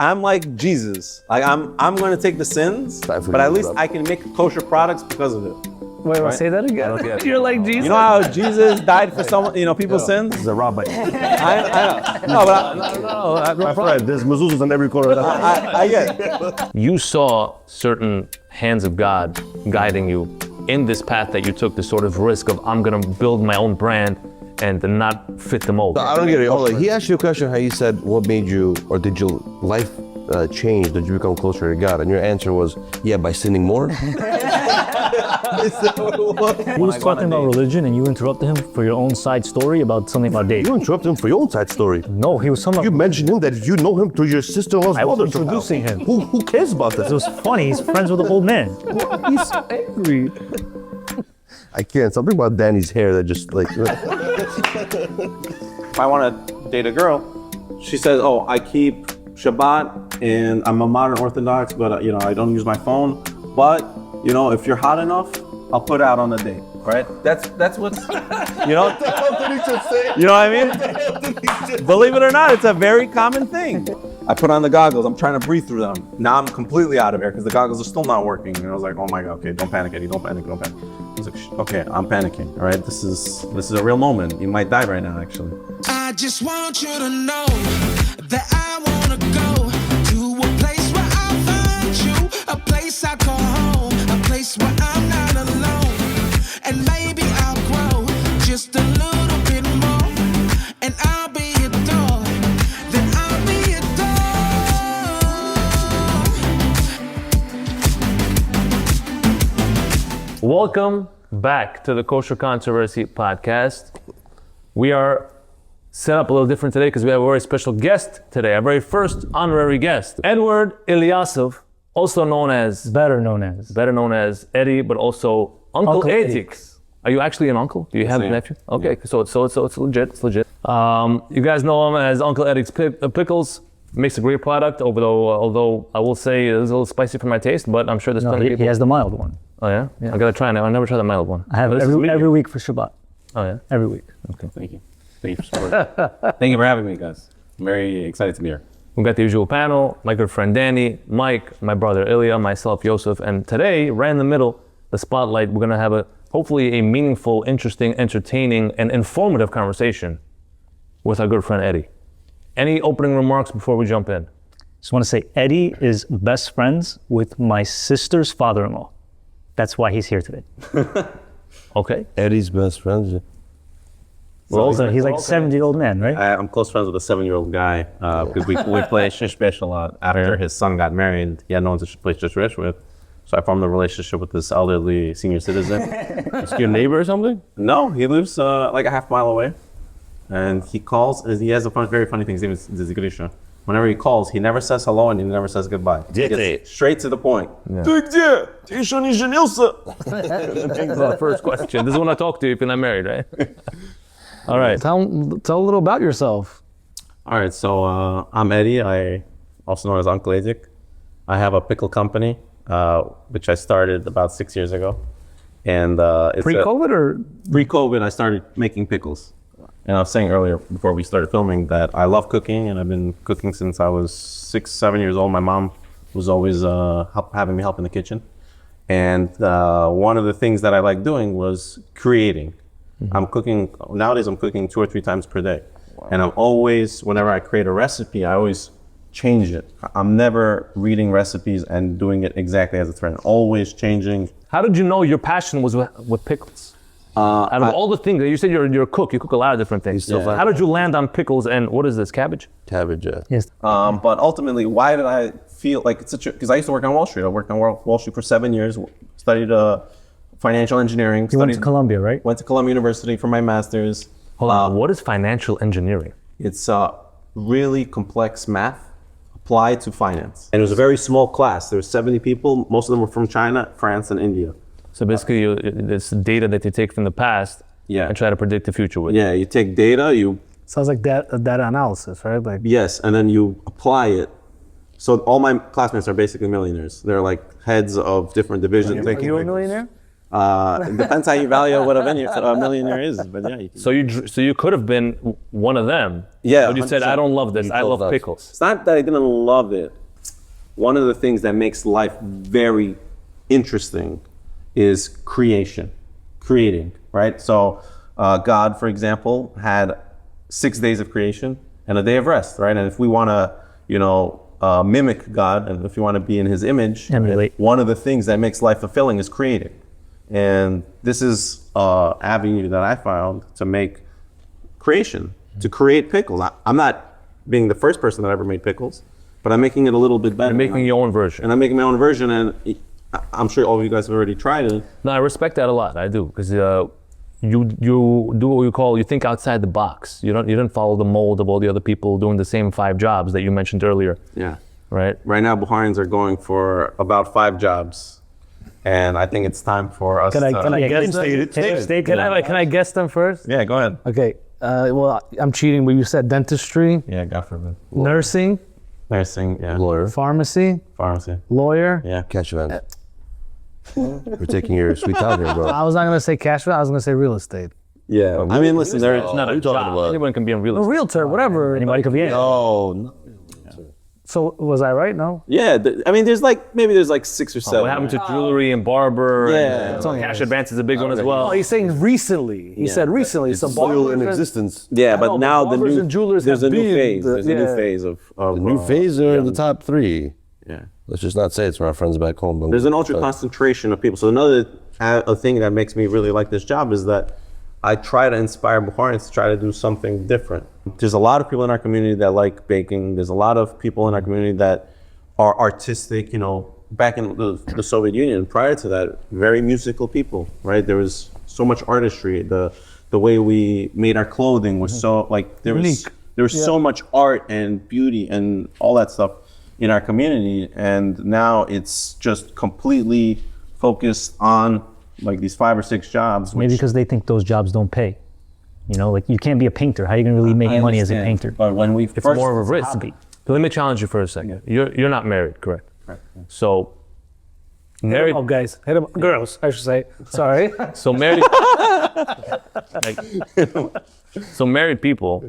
I'm like Jesus. Like I'm going to take the sins, but at least I can make kosher products because of it. Wait, right? Say that again. You're like Jesus. You know how Jesus died for someone, people's sins? He's a rabbi. I know. No, My friend, there's mezuzahs on every corner. I get it. You saw certain hands of God guiding you in this path that you took, the sort of risk of I'm gonna build my own brand and not fit the mold. I don't get it. Hold on. He asked you a question how you said, what made you, or did your life change? Did you become closer to God? And your answer was, yeah, by sinning more. He was talking about religion and you interrupted him for your own side story about something about dating. You interrupted him for your own side story. No, he was talking about... You mentioned him that you know him through your sister-in-law's I was mother. introducing him. Who cares about It that? was funny. He's friends with the old man. He's so angry. I can't. Something about Danny's hair that just like... If I want to date a girl, she says, "Oh, I keep Shabbat and I'm a modern Orthodox, but I don't use my phone. But if you're hot enough, I'll put out on a date." Right? That's what you know. You know what I mean? Believe it or not, it's a very common thing. I put on the goggles. I'm trying to breathe through them. Now I'm completely out of air because the goggles are still not working. And I was like, "Oh my God, okay, don't panic, Eddie. Don't panic. I was like, "Okay, I'm panicking. All right, this is a real moment. You might die right now, actually." I just want you to know that I wanna go to a place where I find you, a place I call home, a place where I'm not alone, and maybe I'll grow just a little bit more, and I'll be adored, then I'll be adored. Welcome back to the Kosher Controversy Podcast. We are set up a little different today because we have a very special guest today, our very first honorary guest, Edward Eliasov, also known as... Better known as Eddie, but also Uncle Edik. Are you actually an uncle? Do you have a nephew? Okay, yeah. So it's legit. It's legit. You guys know him as Uncle Edik's Pickles. Makes a great product, although I will say it's a little spicy for my taste, but I'm sure there's plenty of people. He has the mild one. Oh yeah? I gotta try it. I never tried the mild one. I have it every week for Shabbat. Oh yeah? Every week. Okay. Thank you. Thank you for supporting. Thank you for having me, guys. I'm very excited to be here. We got the usual panel, my good friend Danny, Mike, my brother Ilya, myself, Yosef, and today, right in the middle, the spotlight, we're gonna have hopefully a meaningful, interesting, entertaining, and informative conversation with our good friend Eddie. Any opening remarks before we jump in? Just want to say Eddie is best friends with my sister's father-in-law. That's why he's here today. Okay. Eddie's best friend. So he's like a 70-year-old man, right? I'm close friends with a 7-year-old guy because we play shish besh a lot. After his son got married, he had no one to play shish besh with. So I formed a relationship with this elderly senior citizen. Is he your neighbor or something? No, he lives like a half mile away. And he calls, and he has a very funny thing. His name is Grisha. Whenever he calls, he never says hello and he never says goodbye. He gets straight to the point. The first question. This is when I talk to you if you're not married, right? All right. Tell a little about yourself. All right, so I'm Eddie. I also known as Uncle Edik. I have a pickle company, which I started about 6 years ago. And it's Pre-COVID or? Pre-COVID, I started making pickles. And I was saying earlier, before we started filming, that I love cooking, and I've been cooking since I was 6, 7 years old. My mom was always having me help in the kitchen. And one of the things that I like doing was creating. Mm-hmm. Nowadays I'm cooking 2 or 3 times per day. Wow. And I'm always, whenever I create a recipe, I always change it. I'm never reading recipes and doing it exactly as it's written, always changing. How did you know your passion was with pickles? Out of all the things, you said you're a cook, you cook a lot of different things. Yeah. How did you land on pickles and what is this, cabbage? Cabbage, yeah. Yes. But ultimately, why did I feel like it's because I used to work on Wall Street. I worked on Wall Street for 7 years, studied financial engineering. You went to Columbia, right? Went to Columbia University for my master's. Hold on, what is financial engineering? It's really complex math applied to finance. And it was a very small class. There were 70 people. Most of them were from China, France, and India. So basically, it's data that you take from the past and try to predict the future with. Yeah, you take data, Sounds like data analysis, right? Like yes, and then you apply it. So all my classmates are basically millionaires. They're like heads of different divisions. Are you a millionaire? It depends how you value what a millionaire is, but yeah. So you could have been one of them. Yeah, But you said, 100%. I don't love this. I love pickles. It's not that I didn't love it. One of the things that makes life very interesting is creating, right? So God, for example, had 6 days of creation and a day of rest, right? And if we want to, mimic God, and if you want to be in His image, Emulate. one of the things that makes life fulfilling is creating. And this is an avenue that I found to make creation, to create pickles. I'm not being the first person that ever made pickles, but I'm making it a little bit better. You're making your own version. And I'm making my own version, and I'm sure all of you guys have already tried it. No, I respect that a lot. I do, because you do what you think outside the box. You didn't follow the mold of all the other people doing the same 5 jobs that you mentioned earlier. Yeah. Right. Right now, Bukharians are going for about 5 jobs, and I think it's time for us. Can I guess State Can I guess them first? Yeah, go ahead. Okay. Well, I'm cheating, but you said dentistry, Yeah, God forbid. nursing, Nursing, yeah. Lawyer, pharmacy, Pharmacy. lawyer. Yeah. cash event. We're taking your sweet time here, bro. I was not gonna say cash, I was gonna say real estate. Yeah. I mean, listen, there's Not a job. Anyone can be in real A estate. realtor, whatever. Anybody could be in. No. So was I right? No. Yeah, I mean, there's maybe 6 or 7. What happened to jewelry and barber? Yeah. And cash advance is a big one as well. Oh, he's saying recently. He said recently. So Still in barbers and- existence. Yeah, but know, now but the barbers new and jewelers there's a have new been phase. There's a new yeah. phase of The new phase are in the top 3. Yeah. Let's just not say it's from our friends back home. Don't There's an ultra concentration of people. So another thing that makes me really like this job is that I try to inspire Bukharians to try to do something different. There's a lot of people in our community that like baking. There's a lot of people in our community that are artistic. Back in the Soviet Union, prior to that, very musical people, right? There was so much artistry. The way we made our clothing was so there was so much art and beauty and all that stuff in our community, and now it's just completely focused on these 5 or 6 jobs. Maybe because they think those jobs don't pay. You can't be a painter. How are you gonna really make money as a painter? But when we It's more of a risk. hobby. So let me challenge you for a second. You're not married, correct? Correct, yeah. So married. Oh, guys, hit him. Girls, I should say. Sorry. So married. So married people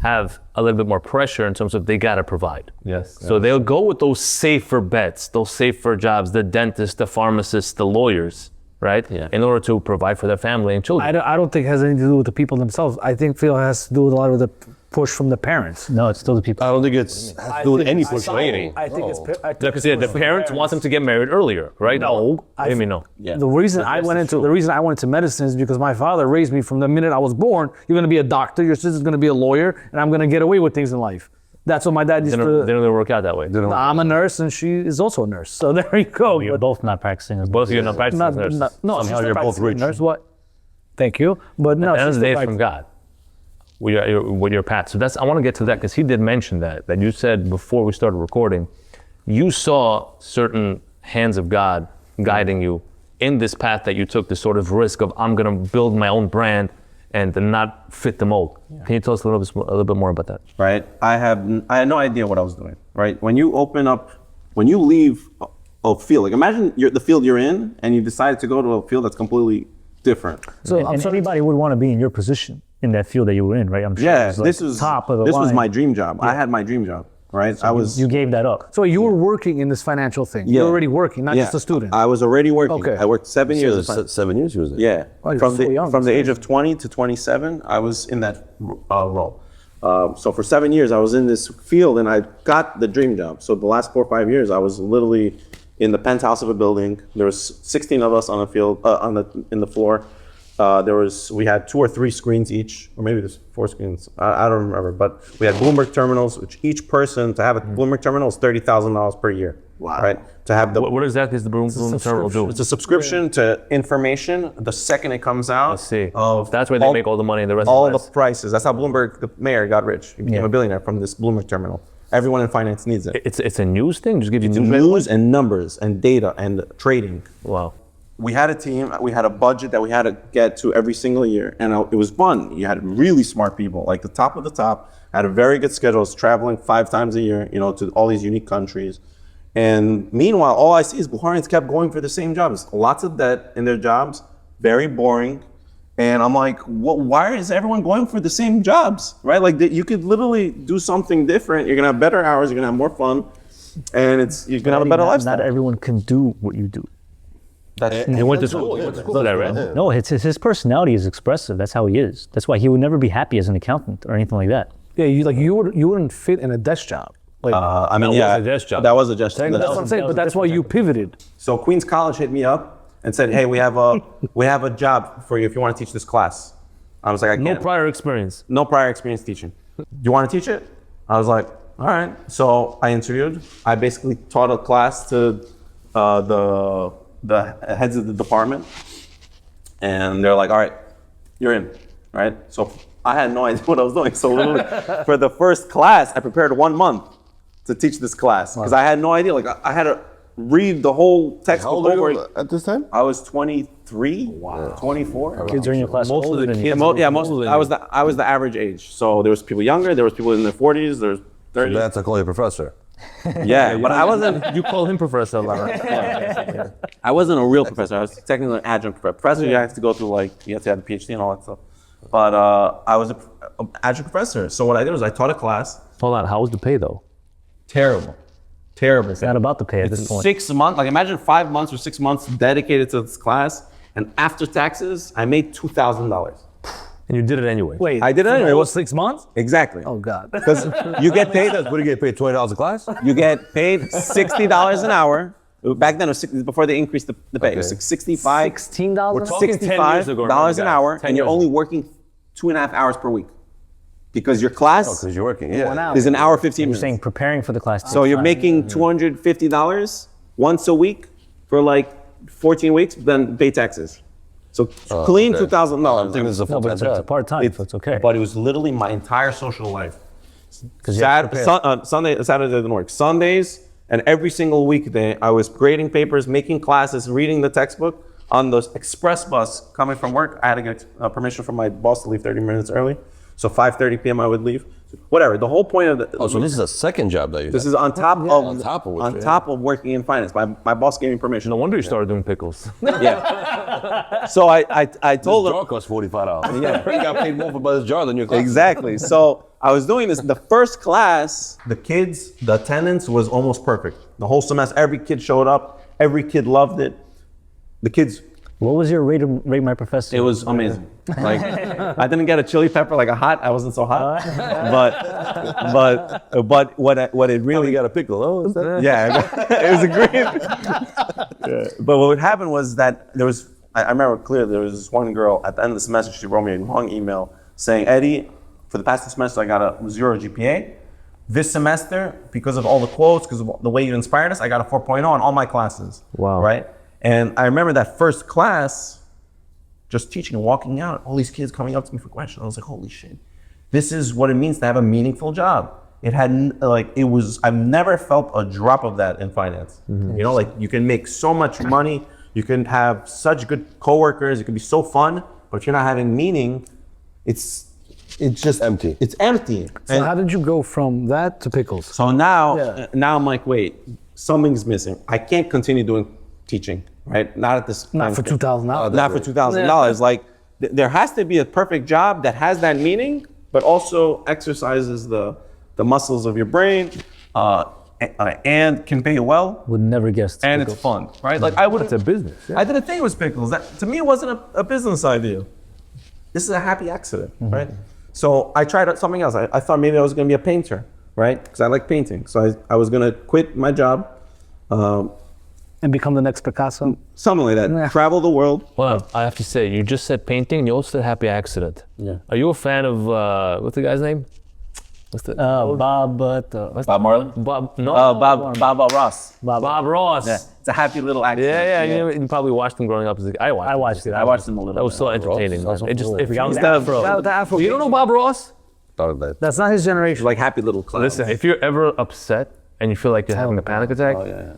have a little bit more pressure in terms of they gotta provide. Yes. So they'll go with those safer bets, those safer jobs, the dentists, the pharmacists, the lawyers, right? Yeah. In order to provide for their family and children. I don't think it has anything to do with the people themselves. I think Phil has to do with a lot of the push from the parents. No, it's still the people. I don't think it's has to do with any push. I think it's. Because the parents want them to get married earlier, right? No, I mean, no. Yeah. The reason I went into medicine is because my father raised me from the minute I was born. You're going to be a doctor. Your sister's going to be a lawyer, and I'm going to get away with things in life. That's what my dad used Didn't to. really work out that way. I'm a nurse, and she is also a nurse. So there you go. You're both not practicing as Both of you are not practicing as nurses. No, Somehow she's you're not both practicing rich. Nurse, what? Thank you, but no. At the end she's of the day, still it's from God. With your path. So I want to get to that because he did mention that you said before we started recording, you saw certain hands of God guiding you in this path that you took, this sort of risk of I'm going to build my own brand and to not fit the mold. Yeah. Can you tell us a little bit more about that? Right. I had no idea what I was doing. Right. When you leave a field, imagine the field you're in, and you decide to go to a field that's completely different. So and anybody would want to be in your position in that field that you were in, right? I'm sure. Yeah, It's like this was top of the this line. was my dream job. I had my dream job, right? You gave that up. So you were working in this financial thing. Yeah. You're already working, not Yeah, just a student. I was already working. Okay. I worked 7 He years. was 7 years he was there. Yeah, Oh, you're from so young. the age of 20 to 27, I was in that role. So for 7 years, I was in this field, and I got the dream job. So the last 4 or 5 years, I was literally in the penthouse of a building. There was 16 of us on the field, in the floor. We had 2 or 3 screens each, or maybe there's 4 screens. I don't remember, but we had Bloomberg terminals, which each person to have a Bloomberg terminal is $30,000 per year. Wow. Right? To have the What exactly is the Bloomberg terminal do? It's a subscription to information. The second it comes out, Let's see. of That's where they make all the money and the rest all of the prices. That's how Bloomberg, the mayor, got rich. He became a billionaire from this Bloomberg terminal. Everyone in finance needs it. It's a news thing? Just give you News and numbers and data and trading. Wow. We had a team, we had a budget that we had to get to every single year, and it was fun. You had really smart people, like the top of the top, had a very good schedule, was traveling 5 times a year, to all these unique countries. And meanwhile, all I see is Bukharians kept going for the same jobs. Lots of debt in their jobs, very boring. And I'm like, why is everyone going for the same jobs, right? Like you could literally do something different. You're gonna have better hours, you're gonna have more fun, and you're gonna have a better lifestyle. Not everyone can do what you do. He went to school. For that, right? No, his personality is expressive. That's how he is. That's why he would never be happy as an accountant or anything like that. Yeah, you wouldn't fit in a desk job. Like, I mean, was a desk job. That was a desk job. that's what I'm saying. But that's why you pivoted. So Queens College hit me up and said, "Hey, we have a job for you if you want to teach this class." I was like, "I can't." No prior experience. No prior experience teaching. Do you want to teach it? I was like, "All right." So I interviewed. I basically taught a class to the heads of the department, and they're like, "All right, you're in." Right? So I had no idea what I was doing. So literally, for the first class, I prepared 1 month to teach this class because I had no idea. Like I had to read the whole textbook How old were over. you at this time? I was 23, 24. Kids are in your class Most of older the than kids. you. I was the average age. So there was people younger, there was people in their 40s, there's 30s. That's I call you professor. Yeah, but I wasn't. You call him professor a lot, right? I wasn't a real professor. I was technically an adjunct professor. You have to go through you have to have a PhD and all that stuff. But I was an adjunct professor. So what I did was I taught a class. Hold on. How was the pay though? Terrible. It's not about the pay at this point. 6 months. Like imagine 5 months or 6 months dedicated to this class, and after taxes, I made $2,000. And you did it anyway. Wait, I did it anyway. It was 6 months? Exactly. Oh God. Because you get paid. What do you get paid? $20 a class? You get paid $60 an hour. Back then, it was before they increased the pay. It was like $65. $16? We're talking 10 years ago, $65 an guys. hour, 10 and you're years only ago. working 2.5 hours per week. Because your class Because you're working, yeah. is an hour 15 You're minutes. saying preparing for the class. So you're making $250 once a week for like 14 weeks, then pay taxes. So clean okay. $2,000. I think this is a No, full-time but it's a job. part-time, so it's okay. But it was literally my entire social life. Because you have to prepare. Saturday didn't work. Sundays and every single weekday, I was grading papers, making classes, reading the textbook. On the express bus coming from work, I had to get permission from my boss to leave 30 minutes early. So 5:30 p.m. I would leave. Whatever. The whole point of So this is a second job that you this have. is on top On top of working in finance. My boss gave me permission. No wonder you started doing pickles. Yeah. So I told This him jar costs $45. Yeah. You got paid more for by this jar than your class. exactly. So I was doing this. The first class, the attendance was almost perfect. The whole semester, every kid showed up. Every kid loved it. The kids. What was your rate my professor? It was amazing. Like I didn't get a chili pepper like a hot. I wasn't so hot. But what it really You got a pickle. Oh, is that? yeah, it was a great. Yeah. But what would happen was that there was. I remember clearly there was this one girl at the end of the semester. She wrote me a long email saying, "Eddie, for the past 2 semesters I got a 0 GPA. This semester, because of all the quotes, because of the way you inspired us, I got a 4.0 on all my classes." Wow. Right. And I remember that first class, just teaching and walking out, all these kids coming up to me for questions. I was like, holy shit, this is what it means to have a meaningful job. I've never felt a drop of that in finance. Mm-hmm. You know, like you can make so much money, you can have such good coworkers, it can be so fun, but if you're not having meaning, it's just Empty. It's empty. So how did you go from that to Pickles? So now Yeah. I'm like, wait, something's missing. I can't continue doing teaching, right? Not at this. Not for $2,000. Not for $2,000. Like there has to be a perfect job that has that meaning, but also exercises the muscles of your brain, and can pay you well, Would never guess. and it's fun, right? Like I would. It's a business. I did a thing with Pickles that to me it wasn't a business idea. This is a happy accident, right? So I tried something else. I thought maybe I was going to be a painter, right? Because I like painting. So I was going to quit my job. And become the next Picasso? Something like that. Travel the world. Well, I have to say, you just said painting, you also said happy accident. Yeah. Are you a fan of, what's the guy's name? What's the, Bob Marley? Bob, no. Bob Ross. Bob Ross. Yeah. It's a happy little accident. Yeah. You probably watched him growing up as a kid. I watched it. I watched him a little. That was so entertaining. Man. It just, if you, The Afro. you don't know Bob Ross? Thought of that. That's not his generation. like happy little clowns. Listen, if you're ever upset and you feel like you're having a panic attack,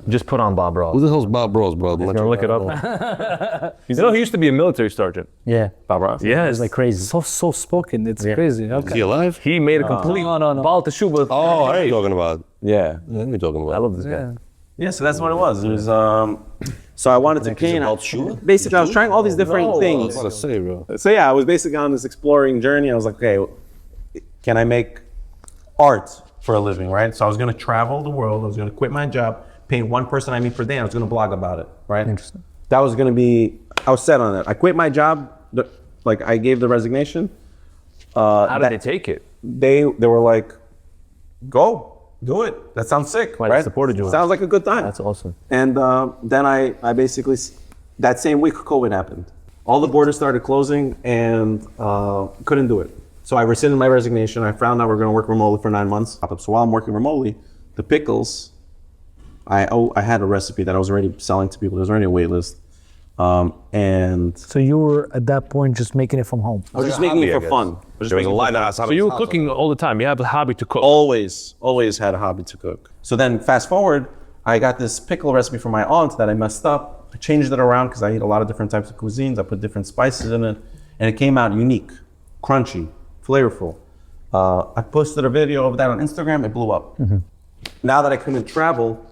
just put on Bob Ross. Who the hell's Bob Rose, bro? You're gonna look it up. You know, he used to be a military sergeant. Yeah. Bob Ross. Yeah, It's like crazy. So spoken. It's crazy. Is Okay. he alive? he made a complete No. Baal Teshuva. Oh, I know what you're talking about. Yeah. What are you talking about? I love this guy. Yeah, so that's what it was. It was so I wanted to paint. Basically, I was trying all these different things. I was about to say, bro. So yeah, I was basically on this exploring journey. I was like, okay, can I make art for a living, right? So I was gonna travel the world. I was gonna quit my job, paint one person I meet per day. And I was gonna blog about it, right? Interesting. That was gonna be. I was set on it. I quit my job. Like I gave the resignation. How did they take it? They were like, go. Do it. That sounds sick, Right, right? supported you. Sounds like a good time. That's awesome. And then I basically, that same week, COVID happened. All the borders started closing and couldn't do it. So I rescinded my resignation. I found out we're going to work remotely for 9 months. So while I'm working remotely, the pickles, I had a recipe that I was already selling to people. There was already a wait list. And So you were at that point just making it from home. I was just making it for fun. So You were cooking all the time. You have a hobby to cook. Always had a hobby to cook. So then fast forward, I got this pickle recipe from my aunt that I messed up. I changed it around because I eat a lot of different types of cuisines. I put different spices in it and it came out unique, crunchy, flavorful. I posted a video of that on Instagram, it blew up. Now that I couldn't travel,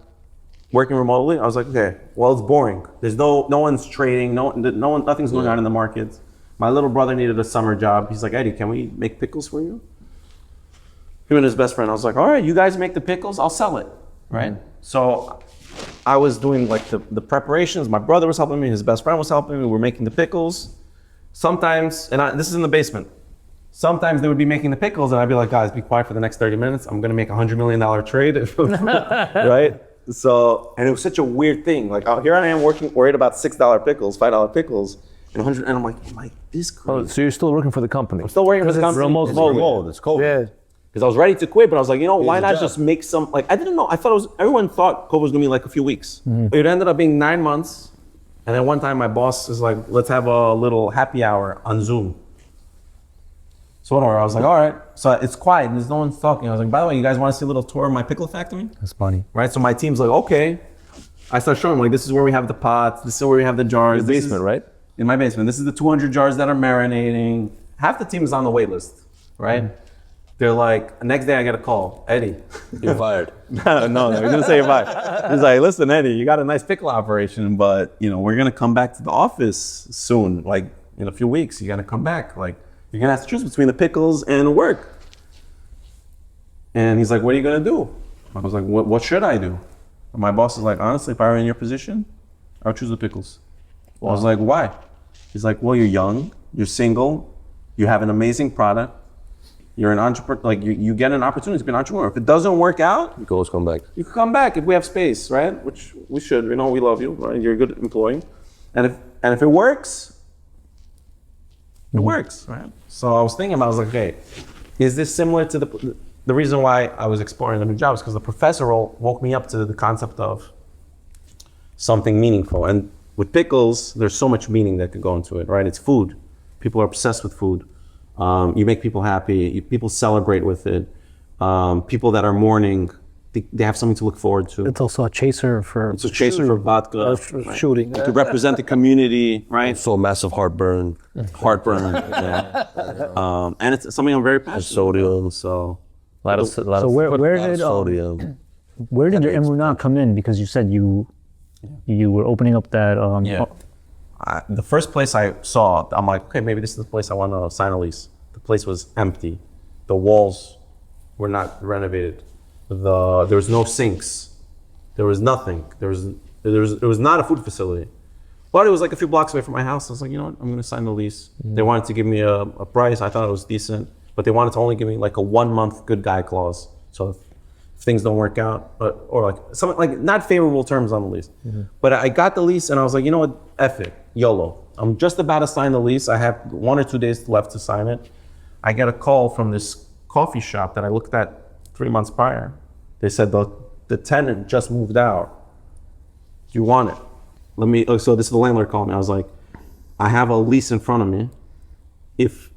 working remotely, I was like, okay, well, it's boring. There's no one's trading, nothing's going on in the markets. My little brother needed a summer job. He's like, Eddie, can we make pickles for you? Him and his best friend, I was like, all right, you guys make the pickles, I'll sell it, right? So I was doing like the preparations. My brother was helping me, his best friend was helping me. We were making the pickles. Sometimes, this is in the basement. Sometimes they would be making the pickles and I'd be like, guys, be quiet for the next 30 minutes. I'm gonna make $100 million trade, right? So, and it was such a weird thing. Like here I am worried about $6 pickles, $5 pickles, and 100, and I'm like, am I this Oh, crazy? so you're still working for the company? I'm still working for the company. remote. It's remote. It's COVID. Yeah. Because I was ready to quit, but I was like, you know, why a not job. just make some, like, I didn't know. I thought it was, everyone thought COVID was gonna be like a few weeks. It ended up being 9 months. And then one time my boss is like, let's have a little happy hour on Zoom. So whatever, I was like, all right. So it's quiet and there's no one talking. I was like, by the way, you guys wanna see a little tour of my pickle factory? That's funny. Right, so my team's like, okay. I start showing them, like, this is where we have the pots, this is where we have the jars. Your This basement, is- right? In my basement. This is the 200 jars that are marinating. Half the team is on the wait list, right? They're like, next day I get a call, Eddie. You're fired. no, he didn't say you're fired. He's like, listen, Eddie, you got a nice pickle operation, but you know, we're gonna come back to the office soon, like in a few weeks. You gotta come back. Like, you're gonna have to choose between the pickles and work. And he's like, what are you gonna do? I was like, what should I do? And my boss is like, honestly, if I were in your position, I would choose the pickles. I was like, why? He's like, well, you're young, you're single, you have an amazing product, you're an entrepreneur, like you get an opportunity to be an entrepreneur. If it doesn't work out, You can always come back. you can come back if we have space, right? Which we should, you know, we love you, right? You're a good employee. And if it works, it works, right? So I was thinking, I was like, okay, is this similar to the reason why I was exploring the new jobs? Because the professor role woke me up to the concept of something meaningful. And with pickles, there's so much meaning that could go into it, right? It's food. People are obsessed with food. You make people happy. People celebrate with it. People that are mourning, they have something to look forward to. It's also a chaser for It's a chaser for vodka. for shooting. To represent the community, right? So massive heartburn, Heartburn. Yeah. And it's something I'm very passionate sodium, about. So A lot of So foot- where lot of did sodium. where did your emunah come in? Because you said you were opening up that the first place I saw, I'm like, okay, maybe this is the place I want to sign a lease. The place was empty. The walls were not renovated. There was no sinks. There was nothing. It was not a food facility. But it was like a few blocks away from my house. I was like, you know what, I'm going to sign the lease. They wanted to give me a price. I thought it was decent, but they wanted to only give me like a 1 month good guy clause. So if things don't work out, or like something like not favorable terms on the lease. But I got the lease and I was like, you know what, F it, YOLO. I'm just about to sign the lease. I have 1 or 2 days left to sign it. I get a call from this coffee shop that I looked at 3 months prior. They said the tenant just moved out. Do you want it? So this is the landlord calling me. I was like, I have a lease in front of me. If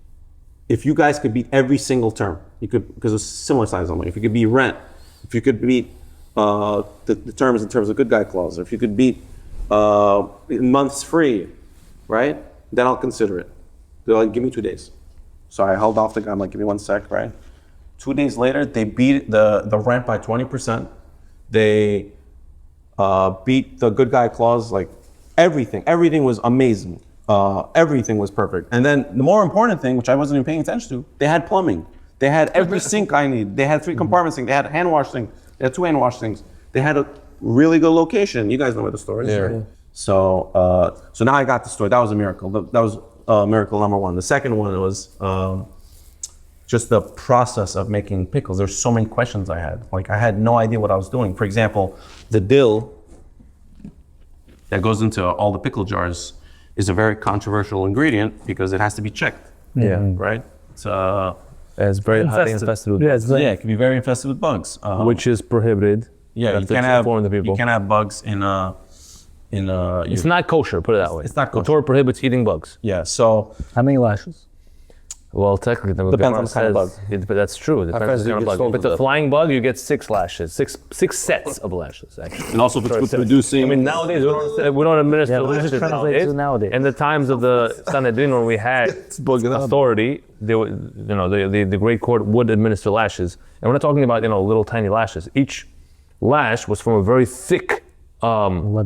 you guys could beat every single term, you could, because it's similar size only. If you could beat rent, if you could beat the terms in terms of good guy clause, or if you could beat months free, right? Then I'll consider it. They're like, give me 2 days. So I held off the guy. I'm like, give me 1 sec, right? 2 days later, they beat the rent by 20%. They beat the good guy clause, like everything was amazing. Everything was perfect. And then the more important thing, which I wasn't even paying attention to, they had plumbing. They had every sink I need. They had 3 compartment sinks. They had a hand wash sink. They had 2 hand wash sinks. They had a really good location. You guys know where the store is, right? So, so now I got the store. That was a miracle. That was miracle number 1. The second one was just the process of making pickles. There's so many questions I had. Like I had no idea what I was doing. For example, the dill that goes into all the pickle jars is a very controversial ingredient because it has to be checked. Yeah. Right? It's very highly infested with bugs. Yeah, it can be very infested with bugs. Which is prohibited. Yeah, you can't have bugs in It's not kosher, put it that way. It's not The kosher. Torah prohibits eating bugs. Yeah, so How many lashes? Well, technically, the Depends Gemara on the kind of says- But that's true. It depends on fast the do you kind of get bug. sold If it's to a them? flying bug, you get 6 lashes, six sets of lashes, actually. and also if it's with producing. I mean, nowadays we don't administer Yeah, what does lashes it translate nowadays. to nowadays? In the times of the Sanhedrin, when we had authority, they would, the great court would administer lashes. And we're not talking about little tiny lashes. Each lash was from a very thick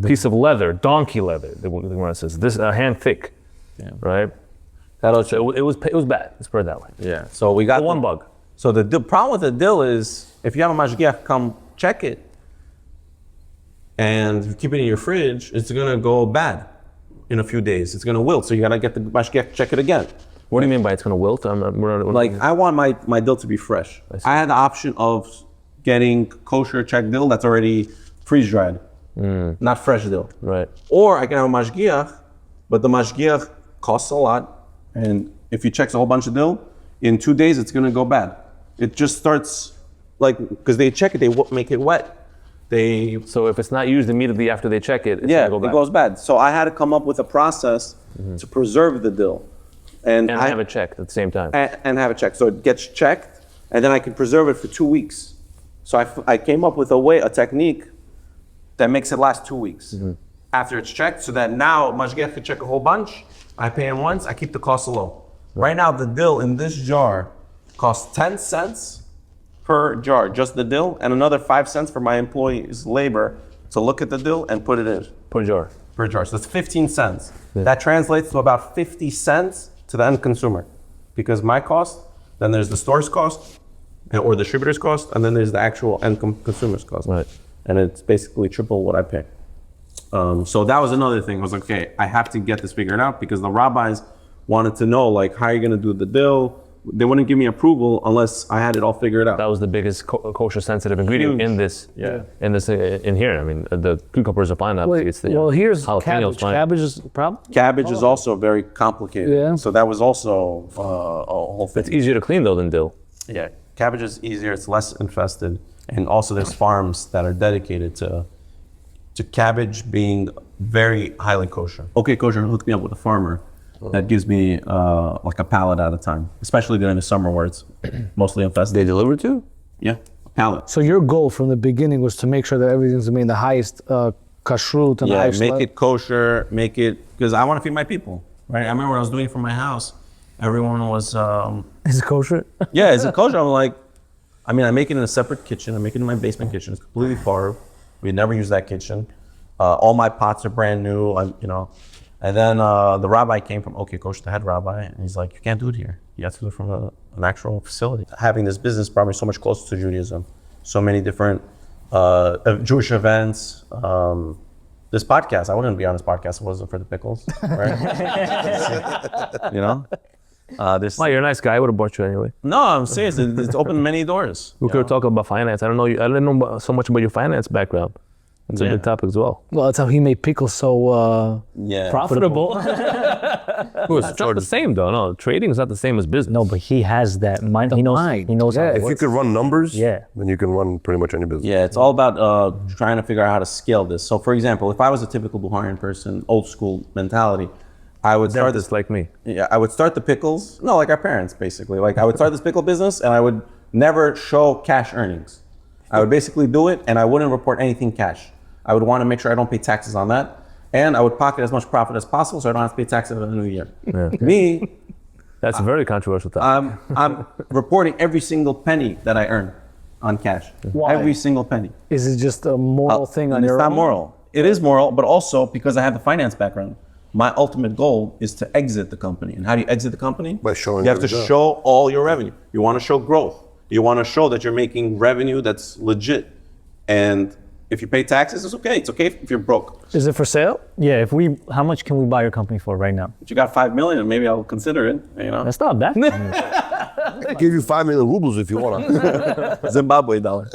piece of leather, donkey leather. The Gemara says this hand thick, right? So it was bad. Let's put it that way. Yeah, so we got one bug. So the problem with the dill is if you have a mashgiach come check it and you keep it in your fridge, it's gonna go bad in a few days. It's gonna wilt, so you gotta get the mashgiach to check it again. What do you mean by it's going to wilt? Like I want my dill to be fresh. I had the option of getting kosher check dill that's already freeze dried, not fresh dill. Right. Or I can have a mashgiach, but the mashgiach costs a lot. And if he checks a whole bunch of dill, in 2 days it's gonna go bad. It just starts because they check it, they make it wet. So if it's not used immediately after they check it, it's Yeah, going to go it bad. goes bad. So I had to come up with a process to preserve the dill. And have it checked at the same time. And have it checked. So it gets checked, and then I can preserve it for 2 weeks. So I came up with a technique that makes it last 2 weeks after it's checked, so that now mashgiach can check a whole bunch. I pay him once, I keep the cost low. Right now, the dill in this jar costs 10 cents per jar, just the dill, and another 5 cents for my employees' labor to look at the dill and put it in. Per jar. Per jar, so it's 15 cents. That translates to about 50 cents to the end consumer. Because my cost, then there's the store's cost, or the distributor's cost, and then there's the actual end consumer's cost. Right. And it's basically triple what I pay. So that was another thing. I was like, okay, I have to get this figured out because the rabbis wanted to know, like, how are you going to do the dill? They wouldn't give me approval unless I had it all figured out. That was the biggest kosher sensitive ingredient Huge. in this. Yeah. In here. I mean, the cucumbers are fine. Obviously, it's the Here's jalapenos cabbage. fine. Cabbage is a problem. Cabbage is also very complicated. Yeah. So that was also a whole thing. It's easier to clean though than dill. Yeah, cabbage is easier. It's less infested, and also there's farms that are dedicated to cabbage being very highly kosher. Okay, Kosher hooked me up with a farmer that gives me like a pallet at a time, especially during the summer where it's mostly infested. They deliver to? Yeah, a pallet. So your goal from the beginning was to make sure that everything's made the highest kashrut and the Yeah, highest make it kosher, make it because I want to feed my people. Right? I remember when I was doing it for my house, everyone was. Is it kosher? Yeah, is it kosher? I'm like, I mean, I make it in a separate kitchen. I make it in my basement kitchen. It's completely far. We never use that kitchen. All my pots are brand new, And then the rabbi came from OK Kosher, the head rabbi, and he's like, you can't do it here. You have to do it from an actual facility. Having this business brought me so much closer to Judaism. So many different Jewish events. This podcast, I wouldn't be on this podcast if it wasn't for the pickles, right? This. Well, you're a nice guy. I would have brought you anyway. No, I'm serious. It's opened many doors. We could have talked about finance. I didn't know so much about your finance background. It's a big topic as well. Well, that's how he made pickles so Yeah. profitable. It's not the same though. No, trading is not the same as business. No, but he has that mind. He knows. mind. He knows how Yeah. it If you works. could run numbers, Yeah. then you can run pretty much any business. Yeah, it's all about trying to figure out how to scale this. So, for example, if I was a typical Buharian person, old school mentality, I would start Just like me. Yeah, I would start the pickles. No, like our parents, basically. Like I would start this pickle business, and I would never show cash earnings. I would basically do it, and I wouldn't report anything cash. I would want to make sure I don't pay taxes on that, and I would pocket as much profit as possible, so I don't have to pay taxes in the new year. Yeah. Me, That's a very controversial topic. I'm reporting every single penny that I earn. on cash. Why? Every single penny. Is it just a moral thing on And your it's own? not moral. It is moral, but also because I have the finance background. My ultimate goal is to exit the company. And how do you exit the company? By showing You have to your result. show all your revenue. You want to show growth. You want to show that you're making revenue that's legit. And if you pay taxes, it's okay. It's okay if you're broke. Is it for sale? Yeah, how much can we buy your company for right now? But you got 5 million, maybe I'll consider it. You know, That's not bad. I'll give you 5 million rubles if you want to. Zimbabwe dollar.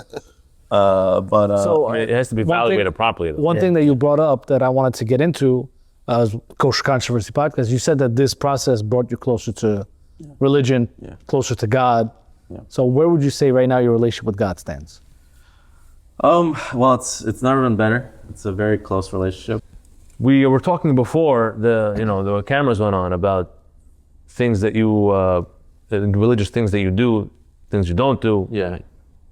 So I mean, it has to be one thing- evaluated properly. Though. One thing that you brought up that I wanted to get into as Kosher Controversy Podcast, you said that this process brought you closer to religion, closer to God. So where would you say right now your relationship with God stands? Well, it's never been better. It's a very close relationship. We were talking before the cameras went on about things that you religious things that you do, things you don't do. Yeah.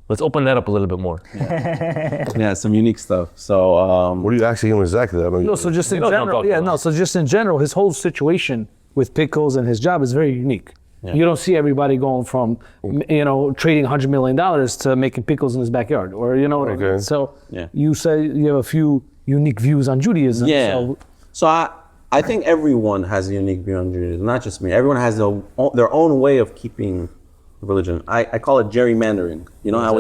Let's open that up a little bit more. Yeah, some unique stuff. So, What are you asking him exactly? I mean, No, so just in know what I'm general, talking about. so just in general, his whole situation with Pickles and his job is very unique. You don't see everybody going from, trading $100 million to making pickles in his backyard, or what I mean. Okay. So Yeah. you say you have a few unique views on Judaism. yeah. So I think everyone has a unique view on Judaism, not just me. Everyone has their own way of keeping religion. I call it gerrymandering. You know how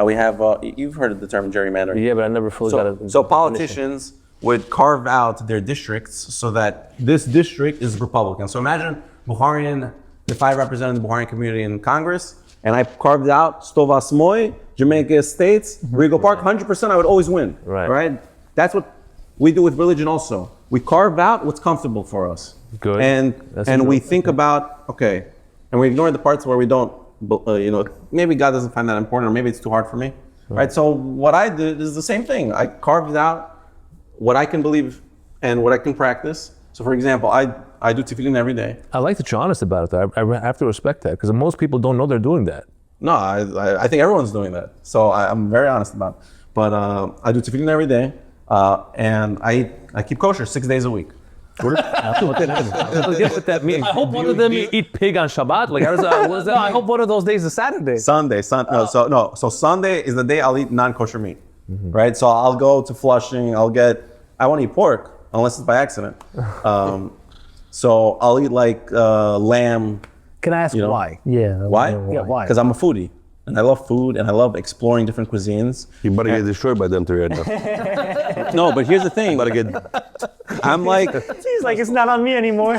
we have, you've heard of the term gerrymandering. Yeah, but I never fully got it. So politicians would carve out their districts so that this district is Republican. So imagine Bukharian, if I represented the Bukharian community in Congress and I carved out Stovas Moy, Jamaica Estates, Rego Park, 100% I would always win. Right. That's what we do with religion also. We carve out what's comfortable for us. Good. That's And we true. think about, okay, and we ignore the parts where we don't, maybe God doesn't find that important, or maybe it's too hard for me, right? So what I did is the same thing. I carved out what I can believe and what I can practice. So for example, I do tefillin every day. I like that you're honest about it, though. I have to respect that because most people don't know they're doing that. No, I think everyone's doing that. So I'm very honest about it. But I do tefillin every day, and I keep kosher 6 days a week. I forget what that means. I hope one of them eat pig on Shabbat. Like, what is that? I hope one of those days is Saturday. Sunday, so Sunday is the day I'll eat non-kosher meat, right? So I'll go to Flushing. I won't eat pork unless it's by accident. So I'll eat like lamb. Can I ask why? Yeah. Why? Yeah, why? Because I'm a foodie and I love food and I love exploring different cuisines. you better get destroyed by them three right now. No, but here's the thing. Better get, I'm like, He's like, it's not on me anymore.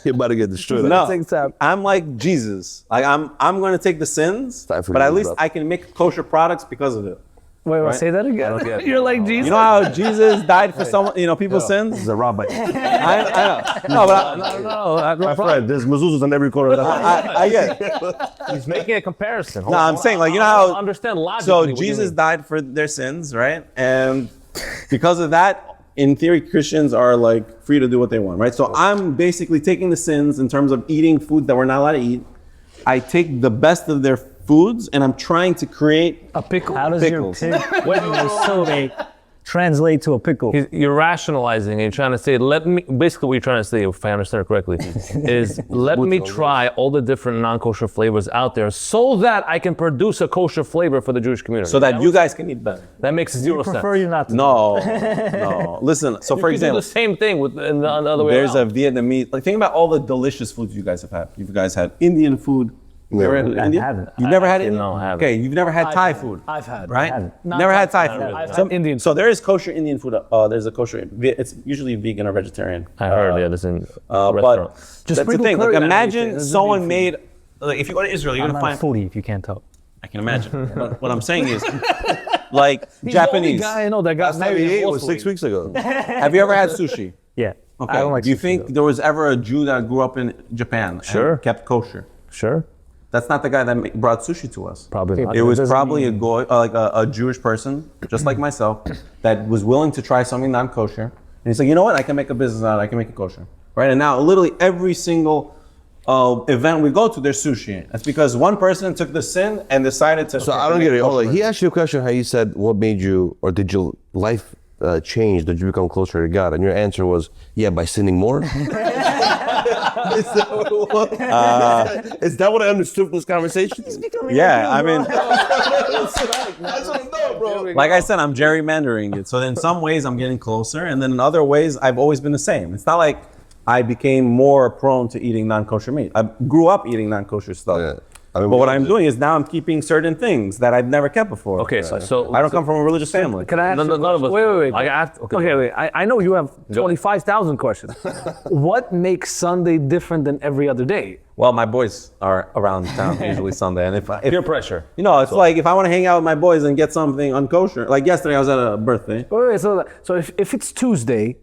you better get destroyed. no, Take time. I'm like Jesus. Like I'm going to take the sins, Time for but at Jesus, least bro. I can make kosher products because of it. Wait, Right? say that again. You're like Jesus. You know how Jesus died for someone, people's sins? It's a rabbi. I know. No, but My friend, there's mezuzahs on every corner. I get it. He's making a comparison. No, I'm saying, like, you know I how, understand logically. so what you Jesus mean. died for their sins, right? And because of that, in theory, Christians are like free to do what they want, right? So I'm basically taking the sins in terms of eating food that we're not allowed to eat. I take the best of their foods and I'm trying to create a pickle. How does Pickles. your pig translate to a pickle? You're rationalizing and you're trying to say, basically what you're trying to say, if I understand it correctly, is let me try all the different non-kosher flavors out there so that I can produce a kosher flavor for the Jewish community. so that you guys can eat better. That makes zero I sense. prefer you not to. No. Listen, so for You do example, the same thing with in the other way there's around. a Vietnamese, like think about all the delicious foods you guys have had. You guys had Indian food. You ever had Indian? haven't. You've never had Actually, Indian? no, I haven't. Okay, you've never had Thai food. I've had. Right? haven't. Not Never had Thai Thai food. food. I've had Indian So there is kosher Indian food. There's a kosher. It's usually vegan or vegetarian. I heard, there's in But restaurant. that's the sprinkle thing. Like, curry on imagine everything. This is someone vegan made. Like, if you go to Israel, you're I'm gonna not a find. foodie if you can't tell. I can imagine. But what I'm saying is, like He's Japanese. The only guy I know that got Last time married. he ate in was 6 weeks ago. Have you ever had sushi? Yeah. Okay. I don't like Do you sushi, think though. there was ever a Jew that grew up in Japan Sure. and kept kosher? Sure. That's not the guy that brought sushi to us. Probably not. It was doesn't probably a goy, like a Jewish person, just like myself, that was willing to try something non-kosher. And he's like, you know what? I can make a business out of it. I can make it kosher. Right? And now, literally every single event we go to, there's sushi. That's because one person took the sin and decided to. So I don't get it. Hold on. He asked you a question how you said what made you, or did your life changed that you become closer to God? And your answer was, yeah, by sinning more. Is that what I understood from this conversation? Yeah, I mean, That's what I know, bro. like I said, I'm gerrymandering it. So in some ways I'm getting closer, and then in other ways I've always been the same. It's not like I became more prone to eating non-kosher meat. I grew up eating non-kosher stuff. Yeah. I mean, But what I'm doing is now I'm keeping certain things that I've never kept before. Okay, so I don't come from a religious family. Can I ask none you a of us. question? Wait. I asked. Okay, wait. I know you have 25,000 questions. What makes Sunday different than every other day? Well, my boys are around town usually Sunday, and if Peer pressure. you know, it's like if I want to hang out with my boys and get something unkosher. Like yesterday, I was at a birthday. Wait. So if it's Tuesday,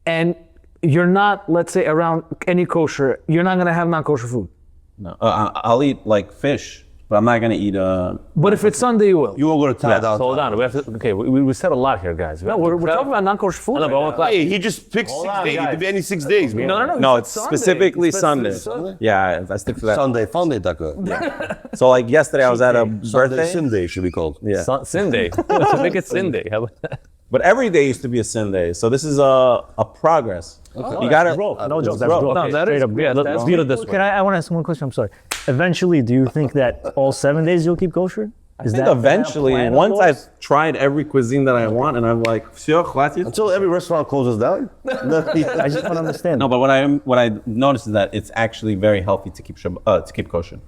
and you're not, let's say, around any kosher, you're not gonna have non-kosher food. No, I'll eat like fish, but I'm not gonna eat. But if it's Sunday, you will. You will go to town. So hold on. We have to. Okay, we said a lot here, guys. No, we're talking about non-kosher food. No, but I want to clarify. Hey, he just picked 6 on, days. It guys. could be any 6 days, bro. No, it's specifically Sunday. Yeah, I stick to that. Sunday, Taka. So like yesterday, I was at a birthday. Sunday should be called. Yeah, Sin day. To make it Sin day. How about that? but every day used to be a sin day. So this is a progress. You gotta No joke, that's growth. growth. No, that Straight is up, yeah, Let's deal with this one. Can I want to ask one question? I'm sorry. Eventually, do you think that all 7 days you'll keep kosher? I think eventually, once I've tried every cuisine that I want, and I'm like, "Всё, хватит." Until every restaurant closes down. I just want to understand. No, but what I noticed is that it's actually very healthy to keep kosher,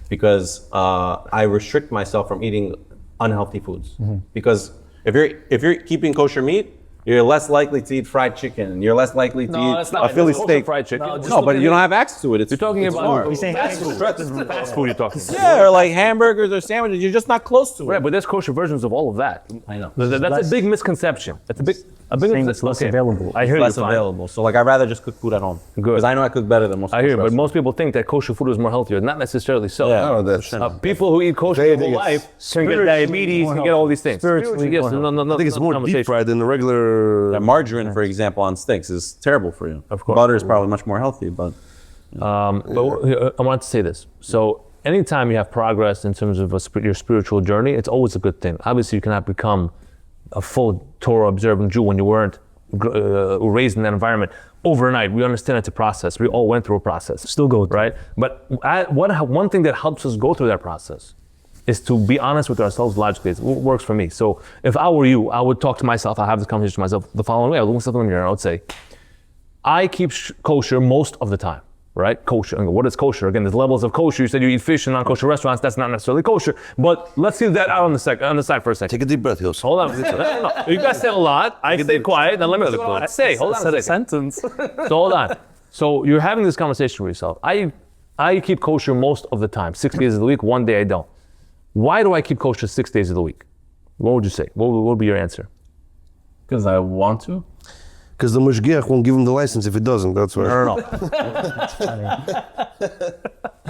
because I restrict myself from eating unhealthy foods. Because if you're keeping kosher meat, you're less likely to eat fried chicken. You're less likely to eat a Philly steak. Fried chicken. No, but you don't have access to it. You're talking about fast food. fast food. You're talking about. Yeah, or like hamburgers or sandwiches. You're just not close to it. Right, but there's kosher versions of all of that. I know. That's a big misconception. That's a big Saying it's less available. I hear Less you. Fine. available. So like I'd rather just cook food at home. Good. Because I know I cook better than most. I hear you, kosher but most people think that kosher food is more healthier. Not necessarily so. Yeah. Oh, that's. People who eat kosher their whole life, you get diabetes, you get all these things. Spiritually yes, more no, I think it's more deep fried than the regular. Yeah, margarine, for example, on steaks is terrible for you. Of course. Butter is probably much more healthy, but But I want to say this. So anytime you have progress in terms of your spiritual journey, it's always a good thing. Obviously, you cannot become a full Torah observing Jew when you weren't raised in that environment overnight. We understand it's a process. We all went through a process. Still go through. Right? But one thing that helps us go through that process is to be honest with ourselves logically. It works for me. So if I were you, I would talk to myself. I have this conversation with myself the following way. I would look myself in the mirror and I would say, I keep kosher most of the time. Right? Kosher. What is kosher? Again, there's levels of kosher. You said you eat fish in non-kosher restaurants. That's not necessarily kosher. But let's leave that out on the side for a second. Take a deep breath, Hills. Hold on. No. You guys said a lot. I stay quiet. Now let me hold on a second. Sentence. So hold on. So you're having this conversation with yourself. I keep kosher most of the time, 6 days of the week. 1 day I don't. Why do I keep kosher 6 days of the week? What would you say? What would be your answer? because I want to. Because the Mushgiach won't give him the license if he doesn't, that's why. No.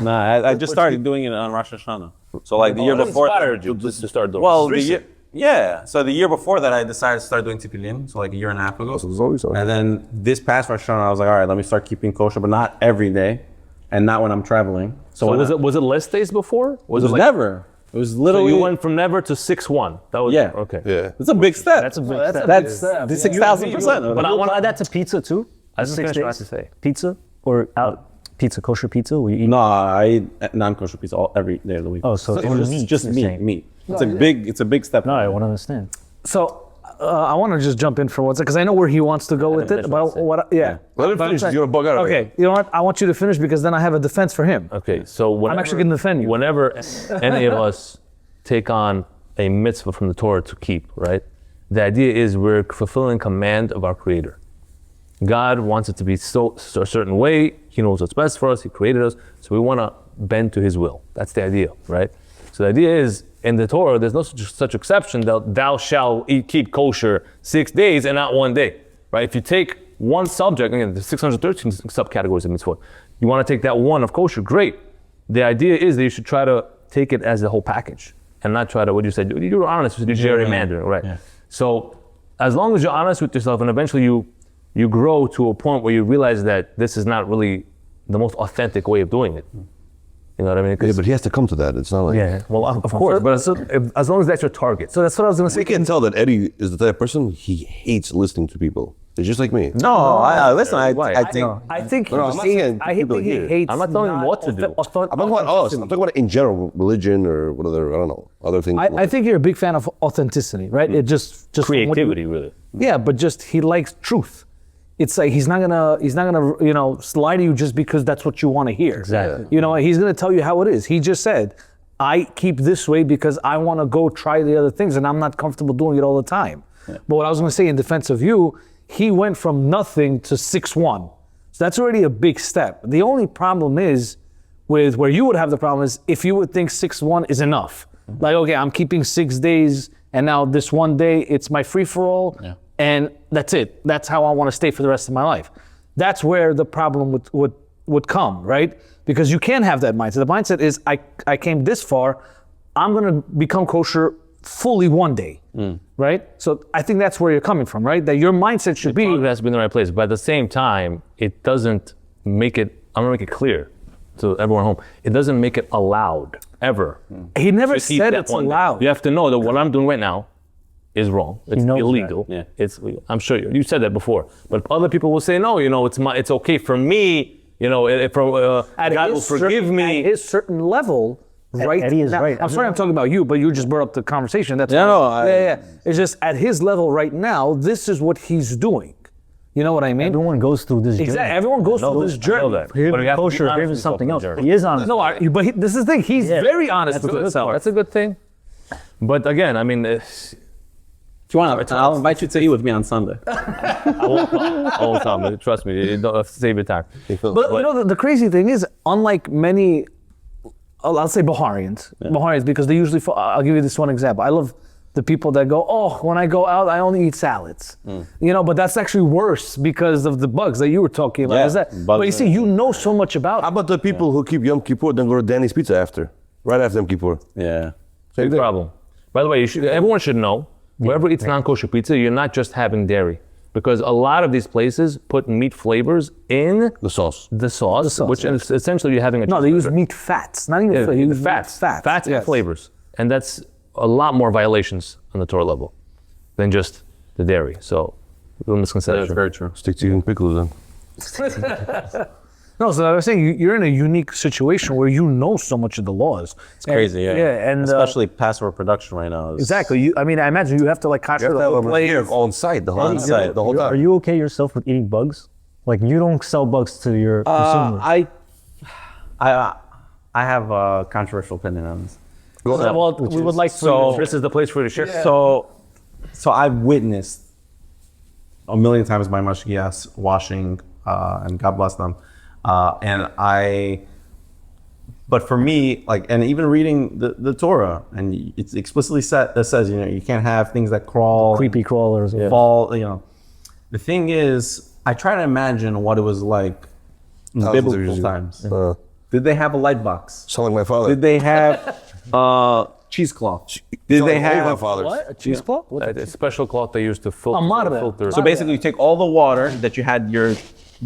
Nah, I just started doing it on Rosh Hashanah. So like the year What before. inspired you to start doing Well, this? so the year before that, I decided to start doing tefillin. So like a year and a half ago. So there's always something. And then this past Rosh Hashanah, I was like, all right, let me start keeping kosher, but not every day, and not when I'm traveling. So was it less days before? Was like- never. It was So literally. you went from never to 6-1. That was Yeah. Okay. Yeah. It's a big step. That's a big step. That's 6,000%. But I want to add that to pizza too. I just 6 finished what I had days. to say. Pizza or pizza, kosher pizza? Will you eat? No, I eat non-kosher pizza every day of the week. Oh, so it's only meat, just you're meat, saying. meat. It's a big step. No, I want to understand. So I want to just jump in for one second because I know where he wants to go with it. But yeah. Let him But I'm finish. saying- You're a bug out of Okay, you know what? I want you to finish because then I have a defense for him. Okay, so whenever, actually gonna defend you. Whenever any of us take on a mitzvah from the Torah to keep, right? The idea is we're fulfilling command of our Creator. God wants it to be a certain way. He knows what's best for us. He created us, so we want to bend to His will. That's the idea, right? So the idea is in the Torah, there's no such exception that thou shalt keep kosher 6 days and not 1 day, right? If you take one subject, again, there's 613 subcategories of mitzvot. You want to take that one of kosher, great. The idea is that you should try to take it as a whole package and not try to, what you said, you're honest with your gerrymandering, right? Yeah. So as long as you're honest with yourself and eventually you grow to a point where you realize that this is not really the most authentic way of doing it, You know what I mean? 'Cause- Yeah, but he has to come to that. It's not like yeah, well, of course, but as long as that's your target. So that's what I was gonna say. we can tell that Eddie is the type of person he hates listening to people. It's just like me. No, listen. I think I think No, I'm not saying people he here. hates. I'm not telling him what to do. I'm not talking about us. I'm talking about in general, religion or whatever. I don't know, other things. I think you're a big fan of authenticity, right? It just Creativity, really. Yeah, but just he likes truth. It's like he's not gonna lie to you just because that's what you want to hear. Exactly. You know, he's gonna tell you how it is. He just said, I keep this way because I want to go try the other things and I'm not comfortable doing it all the time. Yeah. But what I was gonna say in defense of you, he went from nothing to 6'1". So that's already a big step. The only problem is with where you would have the problem is if you would think 6'1" is enough. Mm-hmm. Like, okay, I'm keeping 6 days and now this one day it's my free-for-all. Yeah. And that's it. That's how I want to stay for the rest of my life. That's where the problem would come, right? Because you can't have that mindset. The mindset is, I came this far, I'm going to become kosher fully one day, right? So I think that's where you're coming from, right? That your mindset should be... It has to be in the right place, but at the same time, it doesn't make it, I'm going to make it clear to everyone at home, it doesn't make it allowed, ever. He never said it's allowed. You have to know that what I'm doing right now is wrong. It's illegal. That. Yeah. It's illegal. I'm sure you said that before. But other people will say, no, it's okay for me. God will forgive me. At his certain level, right? Eddie is now, right. I'm sorry I'm talking about you, but you just brought up the conversation. That's no, yeah. It's just at his level right now, this is what he's doing. You know what I mean? Everyone goes through this journey. Exactly. Everyone goes through this I know journey. that. Here, But we have to be kosher, honest here with is something else. yourself. He is honest. No, but this is the thing. He's very honest with himself. That's a good thing. But again, I mean, if you want, I'll invite you to eat with me on Sunday. all the time. Trust me, you don't have to save your time. But you know, the crazy thing is, unlike many, I'll say Baharians, because they usually, I'll give you this one example. I love the people that go, oh, when I go out, I only eat salads. You know, but that's actually worse because of the bugs that you were talking about. Yeah, But you see, you know so much about How about the people who keep Yom Kippur then go to Danny's Pizza right after Yom Kippur? Yeah. Same Big thing. problem. By the way, everyone should know, whoever eats non-kosher pizza, you're not just having dairy. Because a lot of these places put meat flavors in The sauce. the sauce, which is essentially you're having a No, they use cheeseburger. meat fats, not even flavors. They use fats Fats, and yes. flavors. And that's a lot more violations on the Torah level than just the dairy. So, little misconception. That's very true. Stick to eating pickles then. No, so I was saying you're in a unique situation where you know so much of the laws. It's Crazy, yeah. Yeah, and especially Passover production right now. exactly. I mean, I imagine you have to like kasher the whole place. on site the whole On site. the whole time. Are you okay yourself with eating bugs? Like you don't sell bugs to your consumers. I have a controversial opinion on this. Well, we would like to. This is the place for you to share. So I've witnessed a million times my mashgiachs washing, and God bless them. But for me, like, and even reading the Torah, and it's explicitly that says, you can't have things that crawl, Creepy crawlers. Yeah. fall, The thing is, I try to imagine what it was like in biblical times. Did they have a light box? Sound like my father. Did they have cheesecloth? Did they have my father's? What? A cheesecloth? What? A special cloth they use to filter. So basically, you take all the water that you had your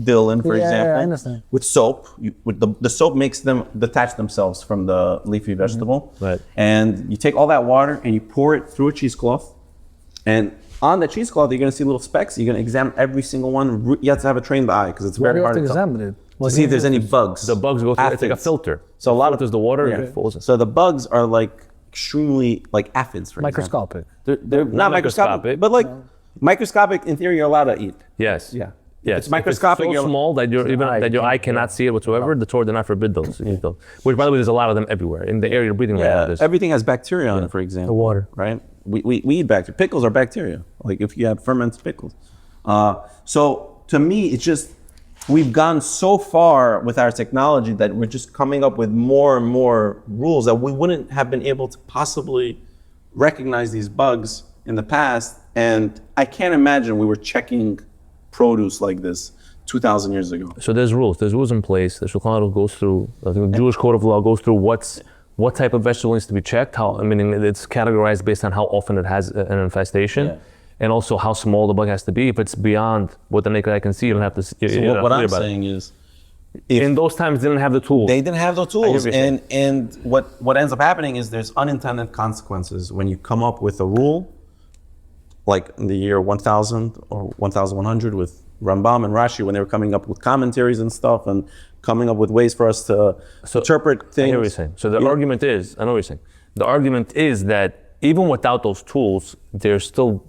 dill in, for example, I understand. with soap. The soap makes them detach themselves from the leafy vegetable. Right. And you take all that water and you pour it through a cheesecloth. And on the cheesecloth, you're going to see little specks. You're going to examine every single one. You have to have a trained eye because it's very hard to examine it. to see if there's any bugs. The bugs go through, it's like a Aphids. filter. So a lot of filters the water and yeah. it falls in. So the bugs are like extremely like aphids, for Microscopic. example. They're not microscopic, but like microscopic in theory, you're allowed to eat. Yes. Yeah. Yes. It's microscopic. If it's so small that your eye cannot see it whatsoever, the Torah did not forbid those. Which, by the way, there's a lot of them everywhere in the area you're breathing right now. Everything has bacteria on it, for example. The water. Right? We eat bacteria. Pickles are bacteria. Like if you have fermented pickles. So to me, it's just, we've gone so far with our technology that we're just coming up with more and more rules that we wouldn't have been able to possibly recognize these bugs in the past. And I can't imagine we were checking produce like this 2,000 years ago. So there's rules. There's rules in place. The Shulchan Aruch goes through, I think the Jewish Code of Law goes through what type of vegetable needs to be checked. Meaning it's categorized based on how often it has an infestation. Yeah. And also how small the bug has to be. If it's beyond what the naked eye can see, you don't have to see. So what I'm saying is, in those times didn't have the tools. They didn't have the tools, what you're saying. and what ends up happening is there's unintended consequences when you come up with a rule, like in the year 1000 or 1100 with Rambam and Rashi, when they were coming up with commentaries and stuff and coming up with ways for us to interpret things. I hear what you're saying. So the argument is, I know what you're saying. The argument is that even without those tools, they're still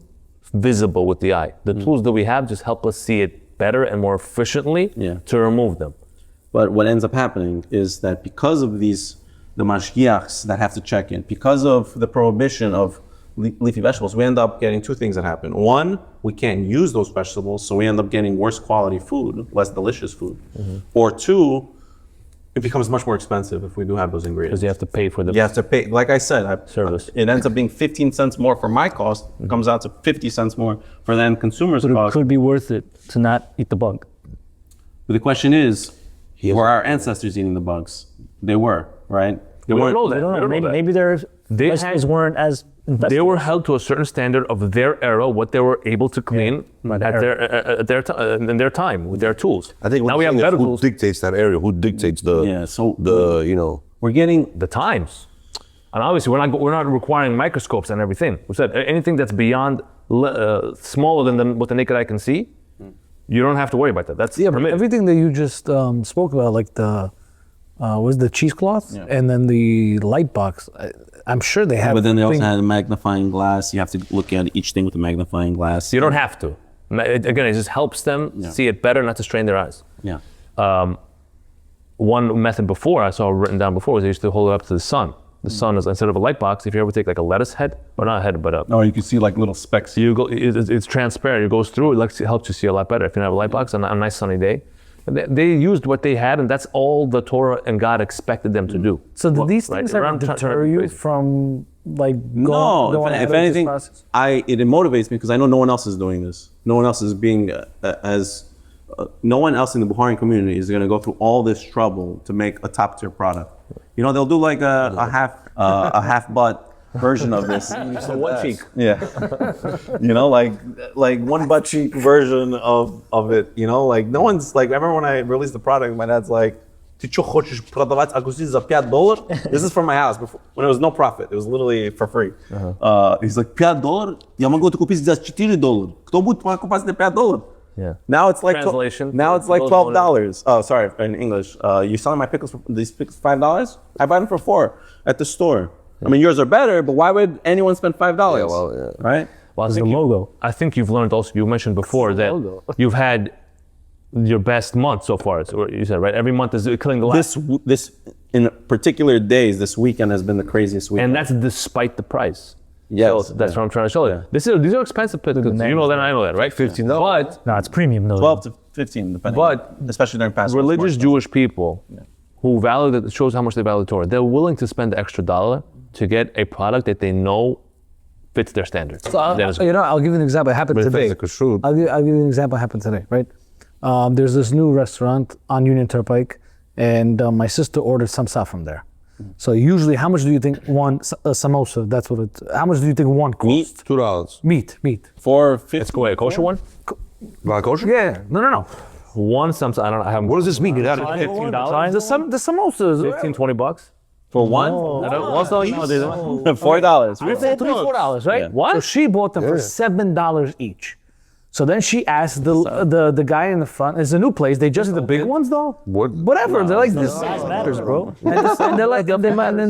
visible with the eye. The tools that we have just help us see it better and more efficiently to remove them. But what ends up happening is that because of the mashgiachs that have to check in, because of the prohibition of leafy vegetables, we end up getting two things that happen. One, we can't use those vegetables, so we end up getting worse quality food, less delicious food. Or two, it becomes much more expensive if we do have those ingredients. Because you have to pay for the You have to pay, like I said, service. It ends up being 15 cents more for my cost. It comes out to 50 cents more for the end consumer's But it cost. could be worth it to not eat the bug. But the question is, were our ancestors eating the bugs? They were, right? They We don't weren't. know that. I don't We know. don't know Maybe, that. maybe their They vegetables had- weren't as invested. They were held to a certain standard of their era, what they were able to clean at in their time with their tools. I think now we have better who tools. dictates that area, who dictates We're getting The times, and obviously we're not requiring microscopes and everything. We said anything that's beyond smaller than what the naked eye can see, you don't have to worry about that. That's But permitted. everything that you just spoke about, like the was the cheesecloth and then the light box. I'm sure they have. But then they also things- had a magnifying glass. You have to look at each thing with a magnifying glass. You don't have to. Again, it just helps them see it better, not to strain their eyes. Yeah. One method before I saw written down before was they used to hold it up to the sun. The sun is, instead of a light box, if you ever take like a lettuce head, or not a head, but Oh, you can see like little specks. it's transparent. It goes through. It helps you see a lot better. If you have a light box on a nice sunny day, they used what they had, and that's all the Torah and God expected them to do. So did these Right, things ever around deter you from like No, going if ahead with this anything, process? it motivates me because I know no one else is doing this. No one else is being no one else in the Bukharian community is going to go through all this trouble to make a top tier product. You know, they'll do like a half butt version of this. So one cheek. Yeah. You know, like one butt cheek version of it. You know, like no one's like. I remember when I released the product, my dad's like, "Ты чё хочешь продавать агуси за $5?" This is from my house before, when it was no profit. It was literally for free. He's like, $5? Я могу это купить за $4. Кто будет покупать за $5? Yeah. Now it's like Translation. now it's like $12. Oh, sorry, in English. You're selling my pickles for these pickles $5? I buy them for $4 at the store. I mean, yours are better, but why would anyone spend $5? Right? Well, the logo. I think you've learned also. You mentioned before that you've had your best month so far. So you said right. Every month is killing the last. This in particular days, this weekend has been the craziest weekend. And that's despite the price. Yes, So that's what I'm trying to show you. These are expensive pickles. You know that, I know that, right? $15. But No, it's premium though. 12 to 15, depending. But especially during Passover. religious Jewish people who value it shows how much they value the Torah. They're willing to spend the extra $1 to get a product that they know fits their standards. So I'll give you an example. It happened today. Kashrut. I'll give you an example. It happened today, right? There's this new restaurant on Union Turnpike, and my sister ordered samsa from there. So usually, how much do you think one samosa? That's what it. How much do you think one costs? $2. Meat. For 50. Let's go ahead. Kosher one? Not kosher? Yeah. No. One samsa. I don't know. I haven't. What does this mean? Get out of here. $15? The samosas. 15, 20 bucks? For one? Also, you know, they don't. $4. $3-4, right? Yeah. What? So she bought them for $7 each. So then she asked the guy in the front. It's a new place. They just the big ones though. Whatever. They're like this size matters, bro. And they're like, and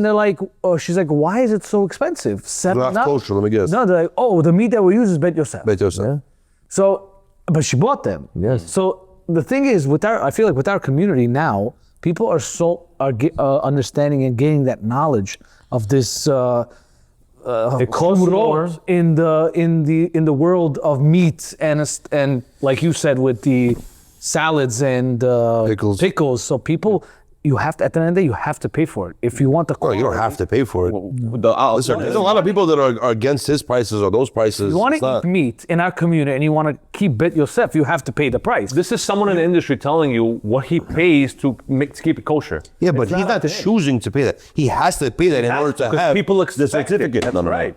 they're like, oh, she's like, why is it so expensive? Not kosher, let me guess. No, they're like, oh, the meat that we use is Bet Yosef. Bet yourself. So, but she bought them. Yes. So the thing is, I feel like with our community now, people are understanding and gaining that knowledge of this. Chosrot in the world of meat and like you said with the salads and pickles. So people, you have to, at the end of the day, you have to pay for it if you want the. Oh, you don't have to pay for it. Listen, there's a lot of people that are against his prices or those prices. If you want It's to not- eat meat in our community and you want to keep Bet Yosef, you have to pay the price. This is someone in the industry telling you what he pays to keep it kosher. Yeah, but he's not choosing to pay that. He has to pay that in order to because have people the expect it. certificate. That's No, right.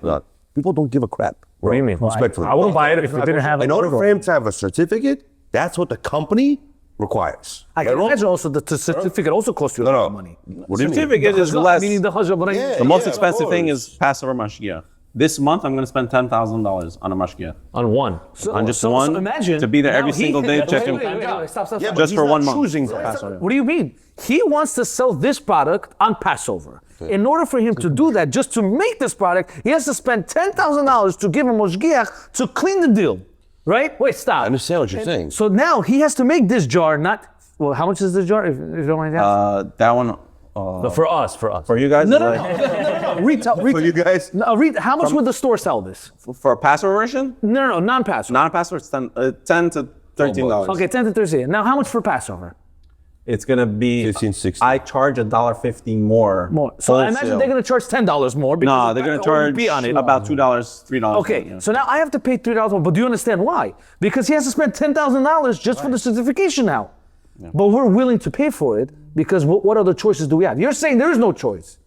People don't give a crap. What do you mean? Respectfully. I wouldn't buy it if it didn't have In order for him to have a certificate, that's what the company requires. I can imagine also that the certificate also costs you a lot of money. What do you mean? Certificate is less. Meaning the Hajj, but The most Yeah, of expensive thing course. is Passover mashgiach. This month, I'm going to spend $10,000 on a mashgiach. On one. On just one, imagine to be there now every single day checking. Stop. Yeah, but Just he's for not 1 month. choosing that. Passover. What do you mean? He wants to sell this product on Passover. In order for him to do that, just to make this product, he has to spend $10,000 to give a moshgiach to clean the deal. Right? Wait, stop. I understand what you're saying. So now he has to make this jar, not, well, how much is this jar? If you don't mind asking. That one, But for us. for you guys, No, is no, like- no. Retail. For you guys, How much would the store sell this? for a Passover version, No, non-Passover. non-Passover, it's 10 to $13. Okay, 10 to 30. Now, how much for Passover? It's gonna be 15, 16. I charge $1.50 more. So I imagine they're going to charge $10 more. Because No, they're gonna charge on it. about $2, $3. Okay, Yeah. so now I have to pay $3 more. But do you understand why? Because he has to spend $10,000 just for the certification now. But we're willing to pay for it because what other choices do we have? You're saying there is no choice.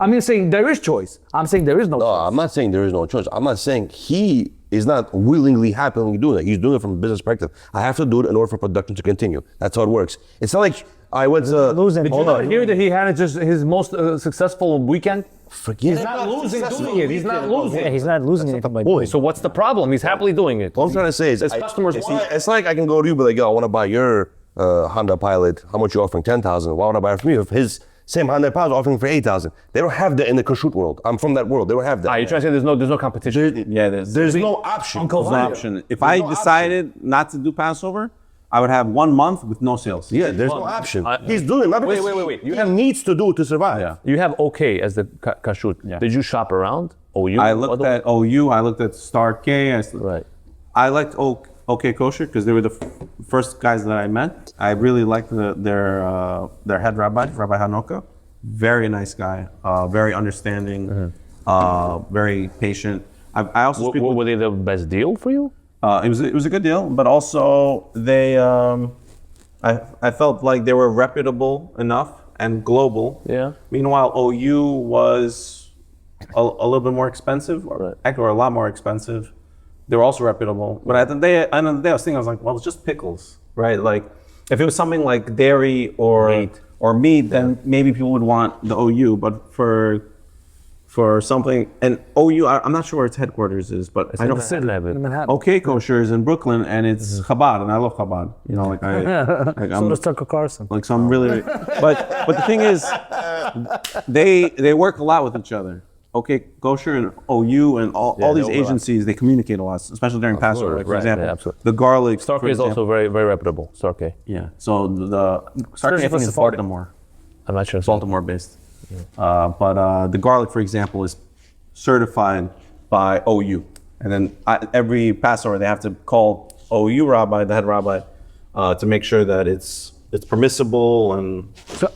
I'm saying there is choice. I'm saying there is no no, choice. I'm not saying there is no choice. I'm not saying he is not willingly, happily doing that. He's doing it from a business perspective. I have to do it in order for production to continue. That's how it works. It's not like I went to Losing. Did you not hear that he had just his most successful weekend? forget. He's not losing doing it. He's not losing. Yeah, he's not losing anything by Boy, so what's the problem? He's happily doing it. What I'm trying to say is, His customers it's, want it. it's like I can go to you, but like, yo, I want to buy your Honda Pilot. How much you offering? 10,000. Why would I buy it from you? If his same Honda Pilot is offering for 8,000, they don't have that in the Kashrut world. I'm from that world. They don't have that. You're trying to say there's no competition? Yeah, There's no option. There's no option. If I decided not to do Passover, I would have 1 month with no sales. Yeah, there's no option. He's doing it. Not because wait. He needs to do it to survive. Yeah. You have OK as the kashrut. Yeah. Did you shop around? OU? I looked at OU, I looked at Star K. Right. I liked OK Kosher because they were the first guys that I met. I really liked their head rabbi, Rabbi Hanoka. Very nice guy, very understanding, very patient. I also speak with, Were they the best deal for you? it was a good deal, but also they I felt like they were reputable enough and global. Yeah. Meanwhile, OU was a little bit more expensive, or a lot more expensive. They were also reputable, but at the end of the day, I was thinking, I was like, well, it's just pickles, right? Like, if it was something like dairy or meat, then maybe people would want the OU. But for something, and OU, I'm not sure where its headquarters is, but I know Manhattan. OK Kosher is in Brooklyn, and it's Chabad, and I love Chabad. You know, like So does Tucker Carlson. like some really, but the thing is, they work a lot with each other. OK Kosher and OU and all these agencies, they communicate a lot, especially during Passover. Like, for example, absolutely. the garlic. Stark for is also example. very, very reputable. Stark. Yeah. So the Stark, I think, is Baltimore, I'm not sure. Baltimore based. But the garlic, for example, is certified by OU, and then every Passover they have to call OU rabbi, the head rabbi, to make sure that it's permissible. And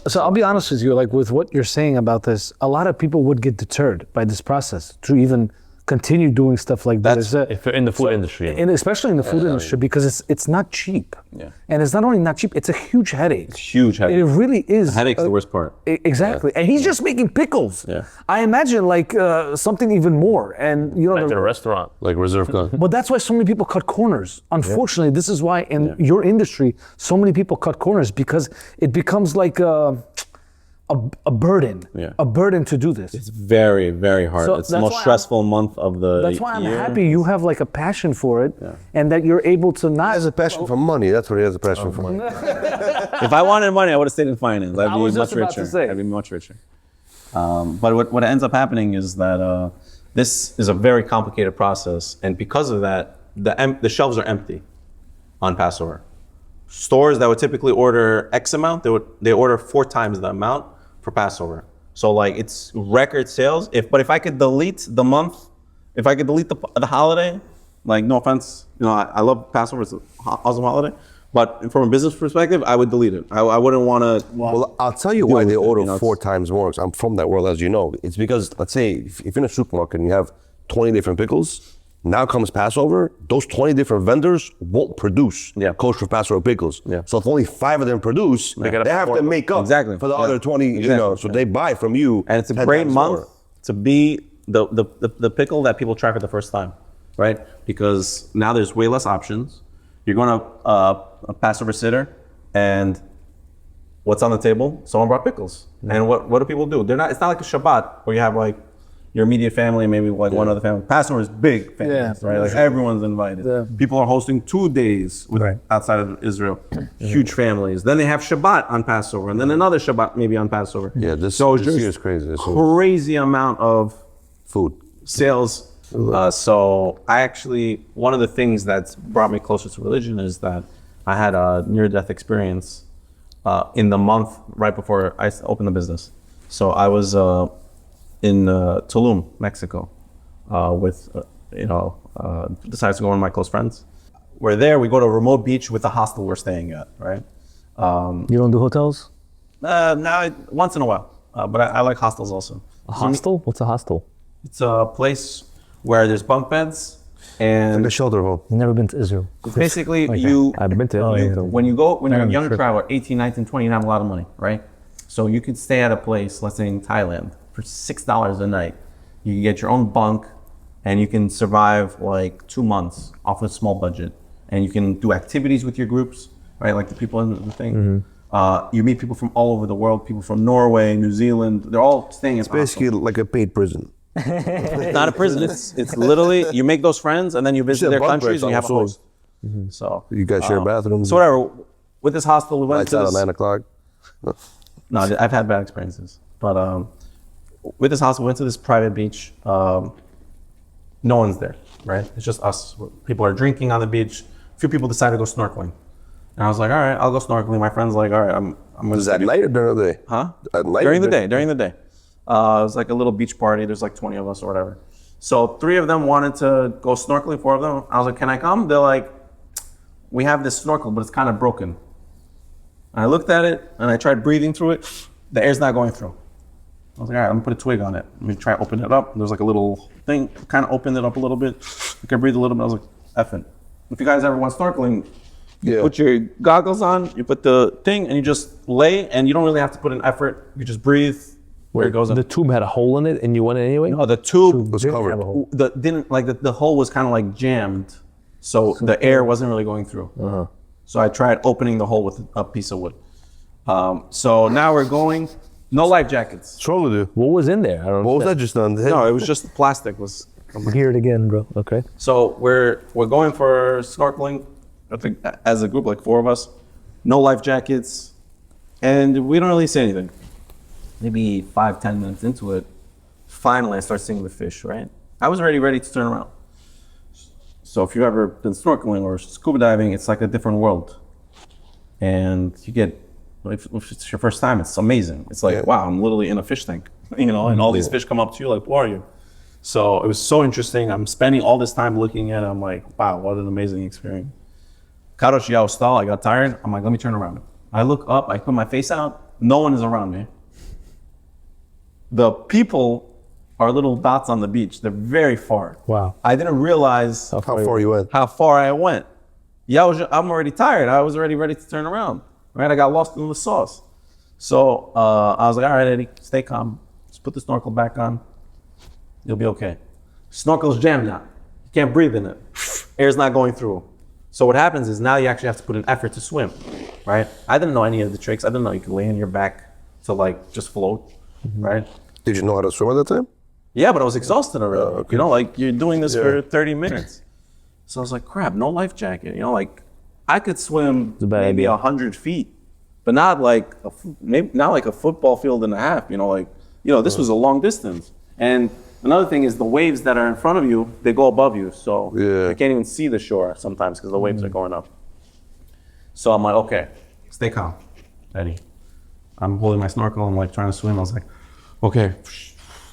So I'll be honest with you, like with what you're saying about this, a lot of people would get deterred by this process to even continue doing stuff like that. If you're in the food industry. And especially in the food industry, because it's not cheap. Yeah. And it's not only not cheap, it's a huge headache. huge headache. It really is. Headache's the worst part. Exactly. And he's just making pickles. Yeah. I imagine like something even more. And you know, Like in a restaurant. Like reserve gun. but that's why so many people cut corners. Unfortunately, this is why in your industry, so many people cut corners because it becomes like a burden. Yeah. A burden to do this. It's very, very hard. So it's the that's most why stressful month of the That's why I'm year. happy you have like a passion for it and that you're able to not. He has a passion for money. That's what he has a passion for. If I wanted money, I would have stayed in finance. I'd I be was much just about to richer. say. I'd be much richer. But what ends up happening is that this is a very complicated process, and because of that, the shelves are empty on Passover. Stores that would typically order X amount, they order 4 times the amount for Passover. So like it's record sales. But if I could delete the month, if I could delete the holiday, like no offense, you know, I love Passover, it's an awesome holiday. But from a business perspective, I would delete it. I wouldn't want to. Well, I'll tell you why they with it, order you know, 4 times more. 'Cause I'm from that world, as you know. It's because, let's say, if you're in a supermarket and you have 20 different pickles, now comes Passover, those 20 different vendors won't produce kosher Passover pickles. Yeah. So if only 5 of them produce, they gotta have to make up Exactly. for the Yeah. other 20, you Exactly. know, so they buy from you. And it's a 10 great times month more. to be the pickle that people try for the first time, right? Because now there's way less options. You're going to a Passover sitter, And what's on the table? Someone brought pickles. And what do people do? It's not like a Shabbat where you have like your immediate family, maybe like one other family. Passover is big families, right? Like everyone's invited. Yeah. People are hosting 2 days outside of Israel, huge families. Then they have Shabbat on Passover, and then another Shabbat maybe on Passover. Yeah, this year is crazy. Crazy amount of food sales. So I actually, one of the things that's brought me closer to religion is that I had a near-death experience in the month right before I opened the business. So I was in Tulum, Mexico, with decided to go with my close friends. We're there. We go to a remote beach with the hostel we're staying at. Right. You don't do hotels? No, once in a while. But I like hostels also. A hostel? What's a hostel? It's a place where there's bunk beds and like a shelter home. Never been to Israel. Basically, I've been to when you're a young traveler, 18, 19, 20, you have a lot of money, right? So you could stay at a place, let's say in Thailand, for $6 a night. You can get your own bunk and you can survive like 2 months off a small budget. And you can do activities with your groups, right? Like the people in the thing. You meet people from all over the world, people from Norway, New Zealand. They're all staying in Basically like a paid prison. It's not a prison. It's literally, you make those friends and then you visit their countries and you have a host. So you guys share bathrooms. So whatever, with this hostel, we went Lights to out this. at 9 o'clock. No, I've had bad experiences. But with this hostel, we went to this private beach. No one's there, right? It's just us. People are drinking on the beach. A few people decided to go snorkeling. And I was like, all right, I'll go snorkeling. My friend's like, all right, I'm going to. Is that at night or during the day? Huh? At night? During the day. It was like a little beach party. There's like 20 of us or whatever. So 3 of them wanted to go snorkeling, 4 of them. I was like, can I come? They're like, we have this snorkel, but it's kind of broken. And I looked at it and I tried breathing through it. The air's not going through. I was like, all right, I'm gonna put a twig on it. Let me try to open it up. There's like a little thing, kind of opened it up a little bit. I could breathe a little bit. I was like, effing. If you guys ever went snorkeling, you put your goggles on, you put the thing, and you just lay, and you don't really have to put an effort. You just breathe where it goes in. The tube had a hole in it and you went in anyway? No, the tube was covered. The hole was kind of like jammed, so the air wasn't really going through. So I tried opening the hole with a piece of wood. So now we're going. No life jackets. What's wrong with you? What was in there? I don't What was that just done? No, it was just plastic. Hear it again, bro. Okay. So we're going for snorkeling. I think as a group, like 4 of us. No life jackets, and we don't really say anything. Maybe 5-10 minutes into it, finally I start seeing the fish. Right? I was already ready to turn around. So if you've ever been snorkeling or scuba diving, it's like a different world, and you get. If it's your first time, it's amazing. It's like, wow, I'm literally in a fish tank, and all these fish come up to you like, who are you? So it was so interesting. I'm spending all this time looking at it. I'm like, wow, what an amazing experience. Karosh ya ustal, I got tired. I'm like, let me turn around. I look up, I put my face out. No one is around me. The people are little dots on the beach. They're very far. Wow. I didn't realize How far you went? how far I went. Yeah, I'm already tired. I was already ready to turn around. Right, I got lost in the sauce. So I was like, all right, Eddie, stay calm. Just put the snorkel back on. You'll be okay. Snorkel's jammed now. You can't breathe in it. Air's not going through. So what happens is now you actually have to put an effort to swim, right? I didn't know any of the tricks. I didn't know you could lay on your back to like just float, right? Did you know how to swim at that time? Yeah, but I was exhausted already. Okay. Like you're doing this for 30 minutes. So I was like, crap, no life jacket. Like I could swim maybe 100 feet, but not like not like a football field and a half. This was a long distance. And another thing is the waves that are in front of you, they go above you, so you can't even see the shore sometimes because the waves are going up. So I'm like, okay, stay calm, Eddie. I'm holding my snorkel. I'm like trying to swim. I was like, okay,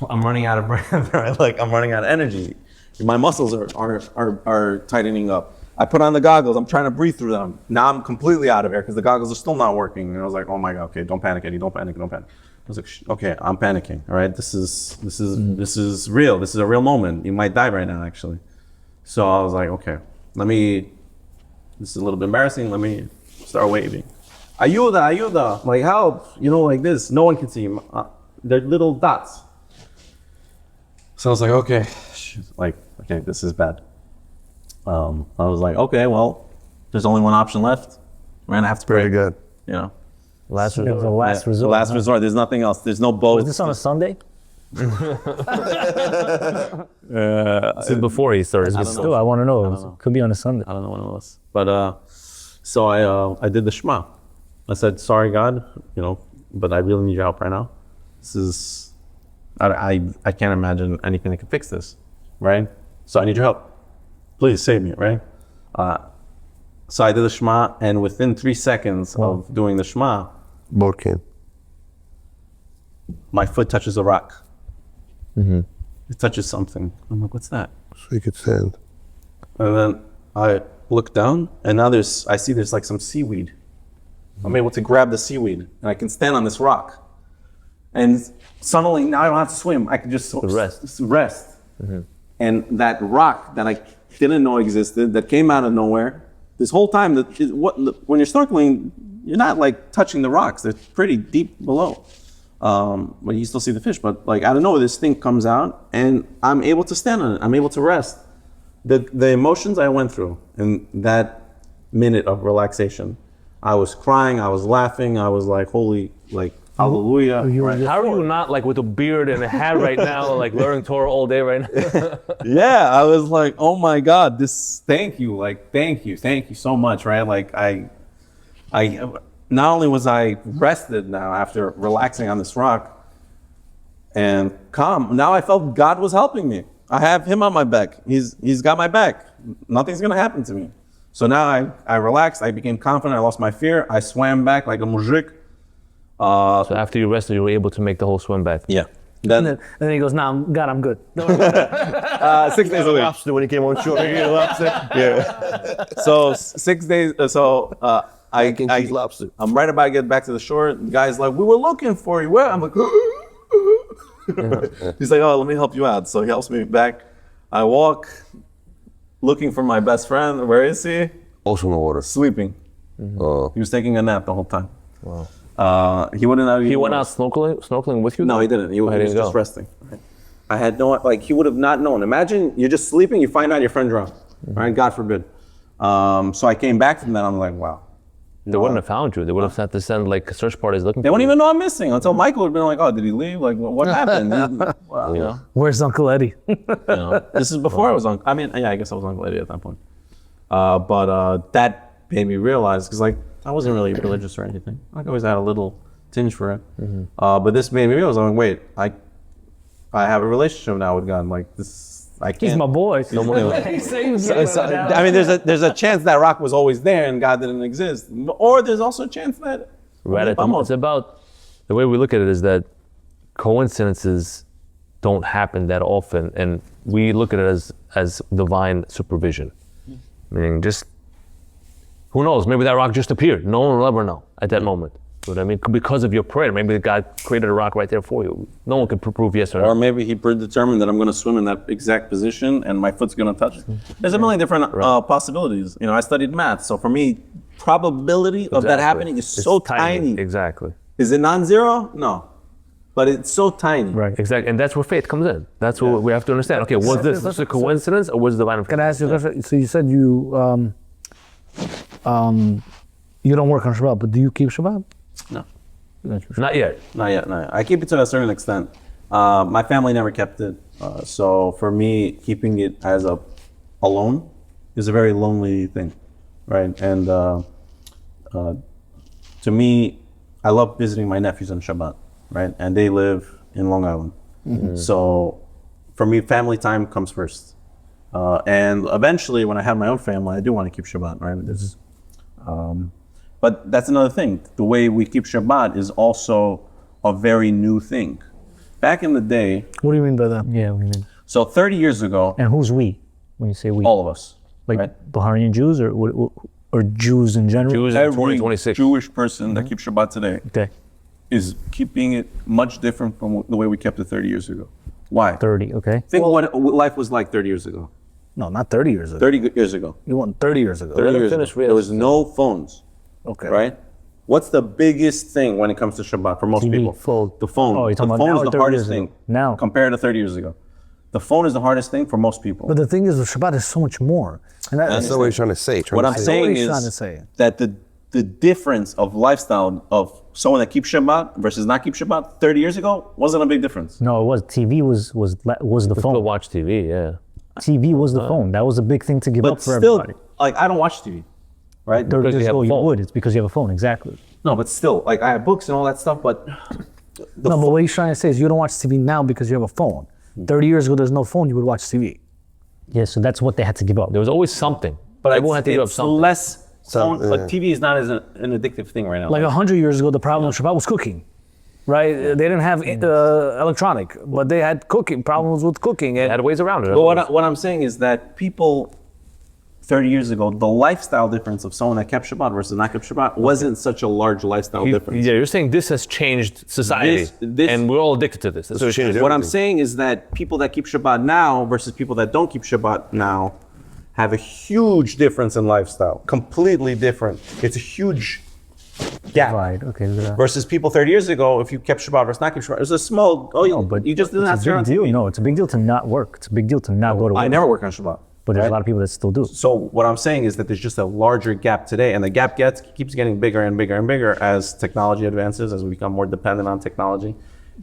I'm running out of breath. Right? Like I'm running out of energy. My muscles are tightening up. I put on the goggles. I'm trying to breathe through them. Now I'm completely out of air because the goggles are still not working. And I was like, oh my God, okay, don't panic, Eddie, don't panic. I was like, okay, I'm panicking. All right, this is real. This is a real moment. You might die right now, actually. So I was like, okay, this is a little bit embarrassing. Let me start waving. Ayuda, like help, like this. No one can see him. They're little dots. So I was like, okay, this is bad. I was like, okay, well, there's only one option left. We're gonna have to pray. Very good. you know. Last It was the resort. last resort. Last huh? resort. There's nothing else. There's no boat. Was this on a Sunday? This is before Easter. It's before. Still, I want to know. It could be on a Sunday. I don't know when it was. But so I did the Shema. I said, sorry, God, you know, but I really need your help right now. This is, I can't imagine anything that can fix this, right? So I need your help. Please save me, right? So I did the Shema, and within 3 seconds of doing the Shema, Boat came. my foot touches a rock. It touches something. I'm like, what's that? So you could stand. And then I look down, and now I see there's like some seaweed. I'm able to grab the seaweed, and I can stand on this rock. And suddenly, now I don't have to swim. I can just rest. And that rock that I didn't know existed, that came out of nowhere, this whole time, when you're snorkeling, you're not like touching the rocks. They're pretty deep below. But you still see the fish. But like out of nowhere, this thing comes out, and I'm able to stand on it. I'm able to rest. The emotions I went through in that minute of relaxation, I was crying, I was laughing, I was like, holy, like, hallelujah. Right? How are you not like with a beard and a hat right now, like learning Torah all day right now? Yeah, I was like, oh my God, thank you so much, right? Like I not only was I rested now after relaxing on this rock and calm, now I felt God was helping me. I have him on my back. He's got my back. Nothing's gonna happen to me. So now I relaxed, I became confident, I lost my fear, I swam back like a mujik. So after you rested, you were able to make the whole swim back. Yeah. And then he goes, "Nah, God, I'm good." 6 days a week. Lobster when he came on shore. Yeah. So 6 days. Lobster. I'm right about to get back to the shore. The guy's like, "We were looking for you." Where? I'm like, he's like, "Oh, let me help you out." So he helps me back. I walk, looking for my best friend. Where is he? Also in the water. Sleeping. Oh. He was taking a nap the whole time. Wow. He wouldn't have. He went out snorkeling with you? No, he didn't. He was didn't just go? resting. Right? I had no, like, he would have not known. Imagine you're just sleeping, you find out your friend drowned, right? God forbid. So I came back from that, I'm like, wow. They wouldn't have found you. They would have had to send like search parties looking They for wouldn't you. even know I'm missing until Michael would have been like, oh, did he leave? Like, what happened? Well, you know, Where's Uncle Eddie? this is before I was I guess I was Uncle Edik at that point. But that made me realize, because like, I wasn't really religious or anything. Like, I always had a little tinge for it. But this made me realize, I'm like, wait, I have a relationship now with God. Like, this, I can't. He's my boy. I mean, there's a chance that rock was always there and God didn't exist, or there's also a chance that. Right. It's about the way we look at it is that coincidences don't happen that often, and we look at it as divine supervision. Meaning, just who knows? Maybe that rock just appeared. No one will ever know at that moment. You know what I mean? Because of your prayer, maybe God created a rock right there for you. No one can prove yes or no. Or maybe he predetermined that I'm going to swim in that exact position and my foot's going to touch it. There's a million different possibilities. You know, I studied math, so for me, probability of that happening is so tiny. Exactly. Is it non-zero? No, but it's so tiny. Right. Exactly. And that's where faith comes in. That's what we have to understand. Okay, was this just a coincidence or was it divine? Can I ask you a question? So you said you don't work on Shabbat, but do you keep Shabbat? No, Not yet. not yet. I keep it to a certain extent. My family never kept it, so for me, keeping it as alone is a very lonely thing, right? And to me, I love visiting my nephews on Shabbat, right? And they live in Long Island, so for me, family time comes first. And eventually, when I have my own family, I do want to keep Shabbat, right? But that's another thing. The way we keep Shabbat is also a very new thing. Back in the day, What do you mean by that? Yeah, what do you mean? so 30 years ago, And who's we? When you say we, all of us, like right? Bahraini Jews or Jews in general? Jews in Every 2026. Jewish person that keeps Shabbat today Okay, is keeping it much different from the way we kept it 30 years ago. Why? 30. Okay. Think what life was like 30 years ago. No, not 30 years ago. 30 years ago. You want 30 years ago. 30 years finish ago. There was no phones, Okay. right? What's the biggest thing when it comes to Shabbat for most TV, people? phone. The phone. Oh, you're talking the about phone now is or the 30 hardest years ago? thing Now. compared to 30 years ago. The phone is the hardest thing for most people. But the thing is, with Shabbat is so much more. And That's not what he's trying to say. What I'm saying he's is trying to say. that the difference of lifestyle of someone that keeps Shabbat versus not keep Shabbat 30 years ago wasn't a big difference. No, it was. TV was the Still phone. watch TV, yeah. TV was the phone. That was a big thing to give But up for still, everybody. like, I don't watch TV, right? 30 Because you years have ago, a you phone. would. It's because you have a phone, exactly. No, but still, like, I have books and all that stuff, but No, but what he's trying to say is you don't watch TV now because you have a phone. 30 years ago, there's no phone, you would watch TV. Yeah, so that's what they had to give up. There was always something. but Everyone had to give up it's something. less. Some- Phone, but TV is not as an addictive thing right now. Like 100 years ago, the problem with Shabbat was cooking, right? They didn't have electronic, but they had cooking, problems with cooking. They And had ways around it. But what I'm saying is that people 30 years ago, the lifestyle difference of someone that kept Shabbat versus not kept Shabbat wasn't such a large lifestyle difference. Yeah, you're saying this has changed society, This- and we're all addicted to this. That's what you're changed saying. What I'm everything. saying is that people that keep Shabbat now versus people that don't keep Shabbat now have a huge difference in lifestyle. Completely different. It's a huge gap. Right, okay. Versus people 30 years ago, if you kept Shabbat versus not kept Shabbat, it was a small, But you just didn't have it's to a turn big on deal. TV. No, it's a big deal to not work. It's a big deal to not go to work. I never work on Shabbat. But there's right? a lot of people that still do. So what I'm saying is that there's just a larger gap today, and the gap keeps getting bigger and bigger and bigger as technology advances, as we become more dependent on technology.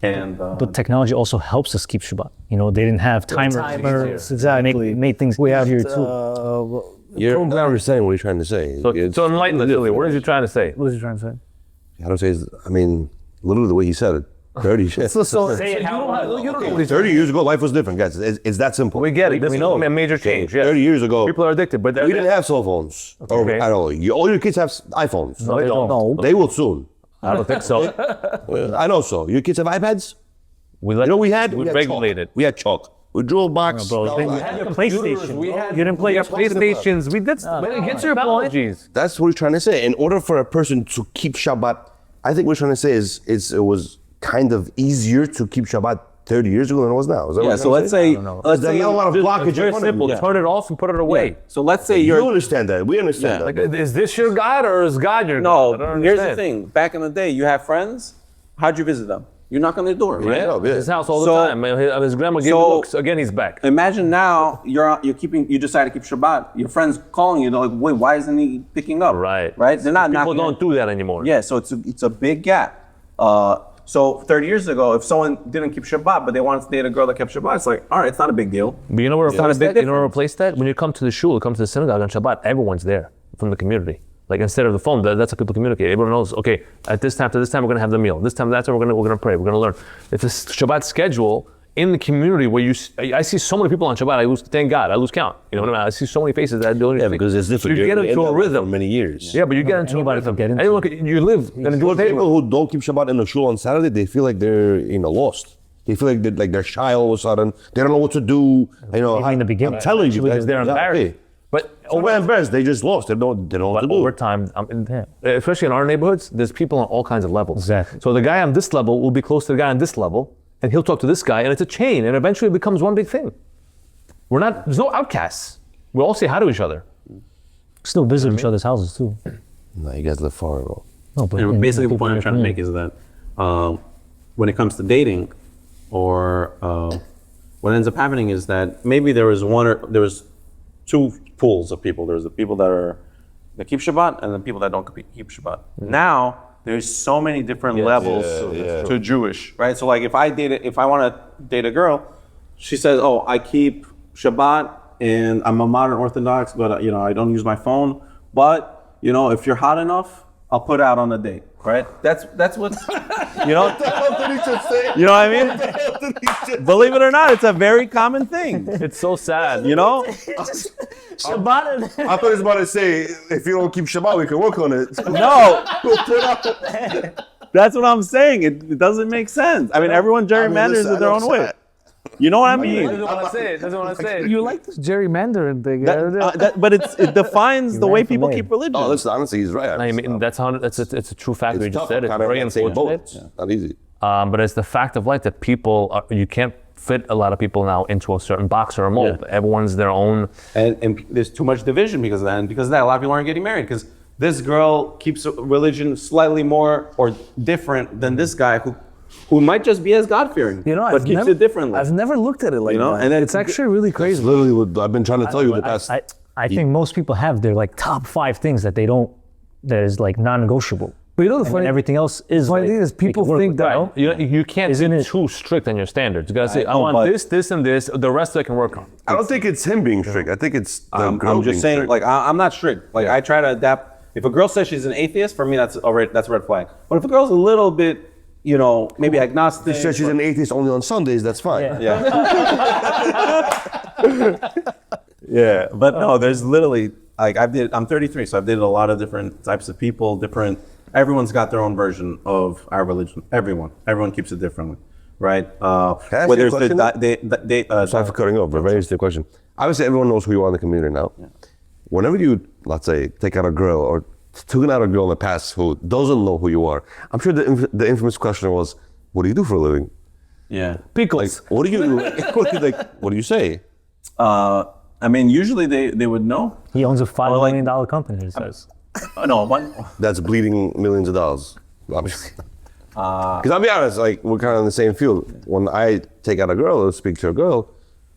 And But technology also helps us keep Shabbat. You know, they didn't have timers. exactly. Made things we have easier too. You're not understanding what you're trying to say. So enlighten us, Ilya. What are you trying to say? What was he trying to say? How to say is, I mean, literally the way he said it. 30 shit. So Say it you how- don't, you don't know. 30 years ago, life was different, guys. It's that simple. We get it. This We is know. a major change. Yeah. 30 years ago, People are addicted, but we didn't have cell phones. Or, Okay. I don't know. All your kids have iPhones. No, they don't. No. They will soon. I don't think so. I know so. Your kids have iPads? We let, You know what we had? We We had regulated. chalk. We had chalk. We drew a box. Bro, you had your PlayStation. You didn't play We your have PlayStations. We did. Get your point. That's what he's trying to say. In order for a person to keep Shabbat, I think what he's trying to say is it was kind of easier to keep Shabbat 30 years ago than it was now. Is that what yeah, you're so trying let's to say? say, let's There's say, a lot of blockage. It's very in front of simple. you. Turn it off and put it away. so let's say You you're, understand that. We understand that. Like, is this your God or is God your no, God? I don't here's the understand. thing. Back in the day, you have friends. How'd you visit them? You knock on their door, right? Yeah. His house all the So- time. His grandma gave so- me looks. Again, he's back. Imagine now you decide to keep Shabbat. Your friend's calling you. They're like, wait, why isn't he picking up? Right. Right. They're not People knocking. don't do that anymore. Yeah. So it's a big gap. So 30 years ago, if someone didn't keep Shabbat, but they wanted to date a girl that kept Shabbat, it's like, all right, it's not a big deal. But you know what not a replaced big that? You know what difference. replaced that? When you come to the shul, come to the synagogue on Shabbat, everyone's there from the community. Like instead of the phone, that's how people communicate. Everyone knows, okay, at this time to this time we're gonna have the meal. This time that's when we're gonna pray. We're gonna learn. It's a Shabbat schedule in the community where I see so many people on Shabbat. I lose, thank God, I lose count. You know what I mean? I see so many faces that I don't. Yeah, because it's different. So you get into a rhythm. For many years. Yeah, but you get into a Anybody rhythm. can get into And look, you live and enjoy Those people who don't keep Shabbat in the shul on Saturday, they feel like they're lost. They feel like they're shy all of a sudden. They don't know what to do. You know, Maybe in the beginning. I'm telling you, because they're embarrassed. But Over embarrassed, they just lost. They don't know what to do. over time, especially in our neighborhoods, there's people on all kinds of levels. Exactly. So the guy on this level will be close to the guy on this level, and he'll talk to this guy, and it's a chain, and eventually it becomes one big thing. There's no outcasts. We all say hi to each other. Still visit each other's houses too. No, you guys live far, bro. No, but And basically, the people point I'm in trying to make is that when it comes to dating, or what ends up happening is that maybe there was two pools of people. There's the people that keep Shabbat and the people that don't keep Shabbat. Now there's so many different levels to Jewish, right? So like if I want to date a girl, she says, "Oh, I keep Shabbat and I'm a modern Orthodox, but I don't use my phone. But if you're hot enough, I'll put out on a date." Right? That's what you know. You know what I mean? Believe it or not, it's a very common thing. It's so sad. Shabbat. I thought he was about to say, if you don't keep Shabbat, we can work on it. No, that's what I'm saying. It doesn't make sense. I mean, everyone gerrymanders in their own way. You know what I mean? Doesn't want to say it. Doesn't want to say it. You like this gerrymandering thing. But it defines the way people keep religion. Oh, listen, honestly, he's right. I mean, it's a true fact. it's You just tough. said it. Kind of Very like saying unfortunate. both. Not easy. But it's the fact of life that you can't fit a lot of people now into a certain box or a mold. Yeah. Everyone's their own. And there's too much division because of that. And because of that, a lot of people aren't getting married because this girl keeps religion slightly more or different than this guy who might just as God-fearing, but keeps it differently. I've never looked at it like that. and then It's actually really crazy. It's literally what I've been trying to tell you the past. I think most people have their like top 5 things that they don't that is like non-negotiable. But you know the And funny everything else is funny like, thing is people they can work think with that You can't Isn't be it- too strict on your standards. You gotta say, I know, want but- this, and this. The rest I can work on. I don't think it's him being strict. I think it's the girl I'm being just saying, strict. like, I'm not strict. Like, I try to adapt. If a girl says she's an atheist, for me, that's a red flag. But if a girl's a little bit, you know, maybe agnostic. She said she's an atheist only on Sundays, that's fine. Yeah. Yeah, but no, there's literally, like, I'm 33, so I've dated a lot of different types of people, everyone's got their own version of our religion. Everyone keeps it differently, right? Can I ask Whether you a it's Sorry for cutting off, but very interesting question. Obviously, everyone knows who you are in the community now. Yeah. Whenever you, let's say, take out a girl or took out a girl in the past who doesn't know who you are, I'm sure the infamous question was, what do you do for a living? Yeah. Pickles. Like, what do you say? I mean, usually they would know. He owns a $5 Or like- million company, he says. No, one. That's bleeding millions of dollars, obviously. Because I'll be honest, like, we're kind of in the same field. When I take out a girl or speak to a girl,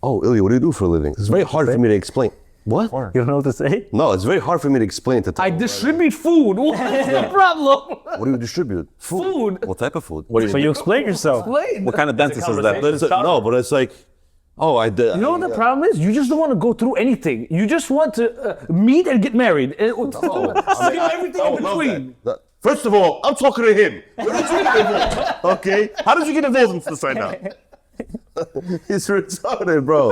oh, Ilya, what do you do for a living? It's very hard for me to explain. What? You don't know what to say? No, it's very hard for me to explain to I distribute food. What's the problem? What do you distribute? Food. What type of food? So you explain yourself. What kind of dentist is that? No, but it's like, oh, I did. You know what the problem is? You just don't want to go through anything. You just want to meet and get married. And skip everything in between. First of all, I'm talking to him. What did you get involved? Okay? How did you get involved in this right now? He's retarded, bro.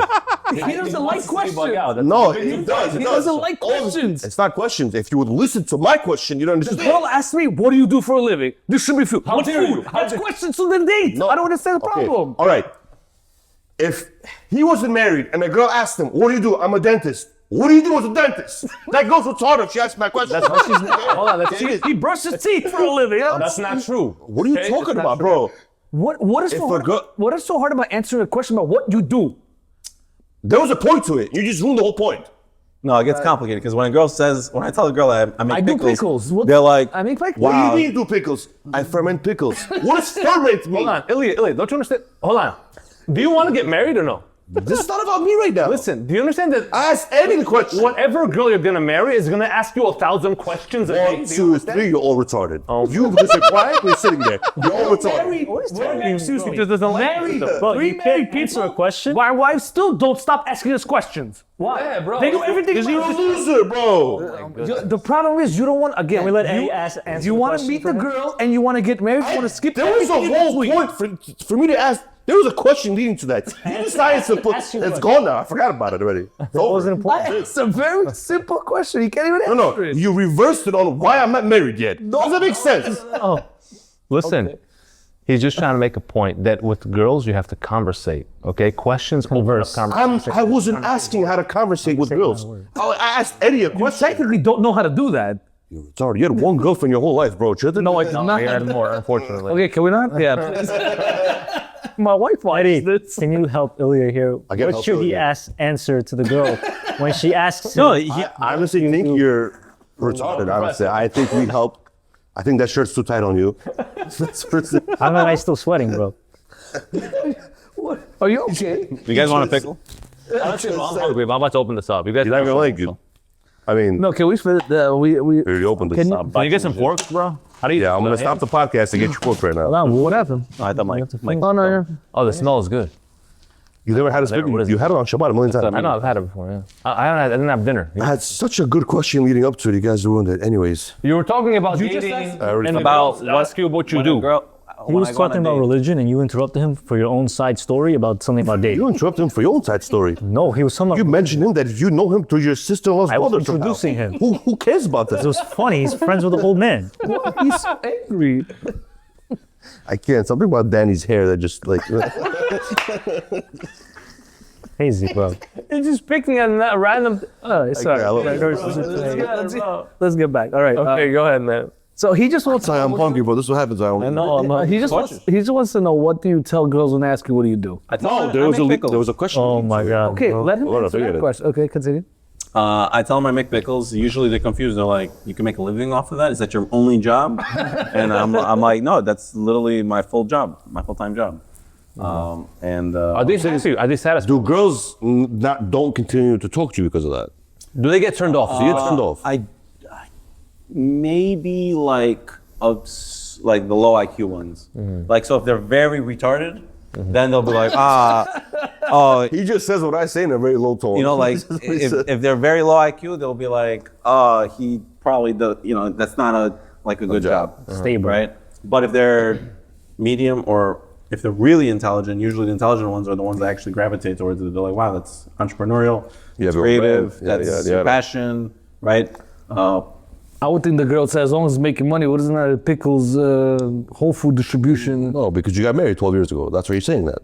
He doesn't like questions. No, he does. He doesn't like questions. It's not questions. If you would listen to my question, you'd This understand. girl asked me, what do you do for a living? Distribute food. What dare you? food? That's questions to the date. No. I don't understand the Okay, problem. all right. If he wasn't married and a girl asked him, what do you do? I'm a dentist. What do you do as a dentist? That goes retarded if she asks my question. That's Hold on, let's see. He brushes teeth for a living. That's not true. What are you talking about, bro? What is so hard? What is so hard about answering a question about what you do? There was a point to it. You just ruined the whole point. No, it gets complicated because when I tell a girl I make I pickles, do pickles. What- they're like, I make pickles. What Wow. do you mean do pickles? I ferment pickles. What does ferment mean? Hold on, Ilya, don't you understand? Hold on. Do you want to get married or no? This is not about me right now. Listen, do you understand that I asked Eddie the question. whatever girl you're gonna marry is gonna ask you 1,000 questions a day? 1, 2, 3, you're all retarded. You just are quietly sitting there. You're all retarded. What is He just doesn't like them. Bro, Three you married can't people. answer a question. Our wives still don't stop asking us questions. Why? Yeah, bro. They do everything. Because you're a loser, bro. The problem is you don't want again. we let Eddie you, answer you the want to question meet for the him? girl and you want to get married. You want to skip. There was a everything in whole between. point for me to ask. There was a question leading to that. You decided to put. Ask your It's question. gone now. I forgot about it already. It's over. wasn't important. It's a very simple question. You can't even answer No, it. you reversed it on why I'm not married yet. Does that make sense? Listen, he's just trying to make a point that with girls you have to conversate. Okay, questions converse. I wasn't asking how to conversate with girls. I asked Eddie a You question. technically don't know how to do that. You're retarded. You had one girlfriend your whole life, bro. No, I did not. He had more, unfortunately. Okay, can we not? Yeah. please. My wife watches Eddie, this. can you help Ilya here? I can What help should he Ilya. answer to the girl when she asks him? no, I honestly think you're retarded, honestly. I think we help. I think that shirt's too tight on you. How am I still sweating, bro? Are you okay? you guys want a pickle? I'm hungry, but I'm about to open this up. You guys, He's not gonna like you. I mean, No, can we split it? We we already opened this. can you get some forks, bro? How do you? Yeah, I'm gonna stop the podcast to get your book right now. what happened? No, I thought Mike. Oh no, yeah. Oh, the smell is good. You never had a What is You it? had it on Shabbat a million times. I know I've had it before. Yeah, I didn't have dinner. I had such a good question leading up to it. You guys ruined it. Anyways, You were talking about just dating asked- and About about ask you what you When a do. girl- He when was I go on a talking about date- religion and you interrupted him for your own side story about something about dating. you interrupted him for your own side story. No, he was talking You about. mentioned him that you know him through your sister-in-law's I was brother. somehow. introducing him. Who cares about It that? was funny. He's friends with the old man. He's so angry. I can't. Something about Danny's hair that just like. Crazy, bro. He's just picking at a random. Sorry. I love it. Let's get back. All right. Okay, go ahead, man. So he just wants. I'm hungry, bro. This is what happens. I don't. No, He just wants to know, what do you tell girls when they ask you what do you do? I tell No, them there I was a make pickles. there was a question. Oh my God. Okay, bro. let him Hold on, answer forget that it. question. Okay, continue. I tell them I make pickles. Usually they're confused. They're like, "You can make a living off of that? Is that your only job?" And I'm like, "No, that's literally my full job, my full-time job." Are they satisfied? Are they satisfied? Do girls don't continue to talk to you because of that? Do they get turned off? Do you get turned off? I maybe like the low IQ ones. Like, so if they're very retarded, then they'll be like, oh, He just says what I say in a very low tone. you know, like if they're very low IQ, they'll be like, he probably does, you know, that's not a good job. Stable. Right? But if they're medium or if they're really intelligent, usually the intelligent ones are the ones that actually gravitate towards it. They're like, wow, that's entrepreneurial, Yeah, it's but creative, yeah, that's yeah. passion, right? I would think the girl says, as long as it's making money, what isn't that a Pickles whole food distribution? No, because you got married 12 years ago. That's why you're saying that.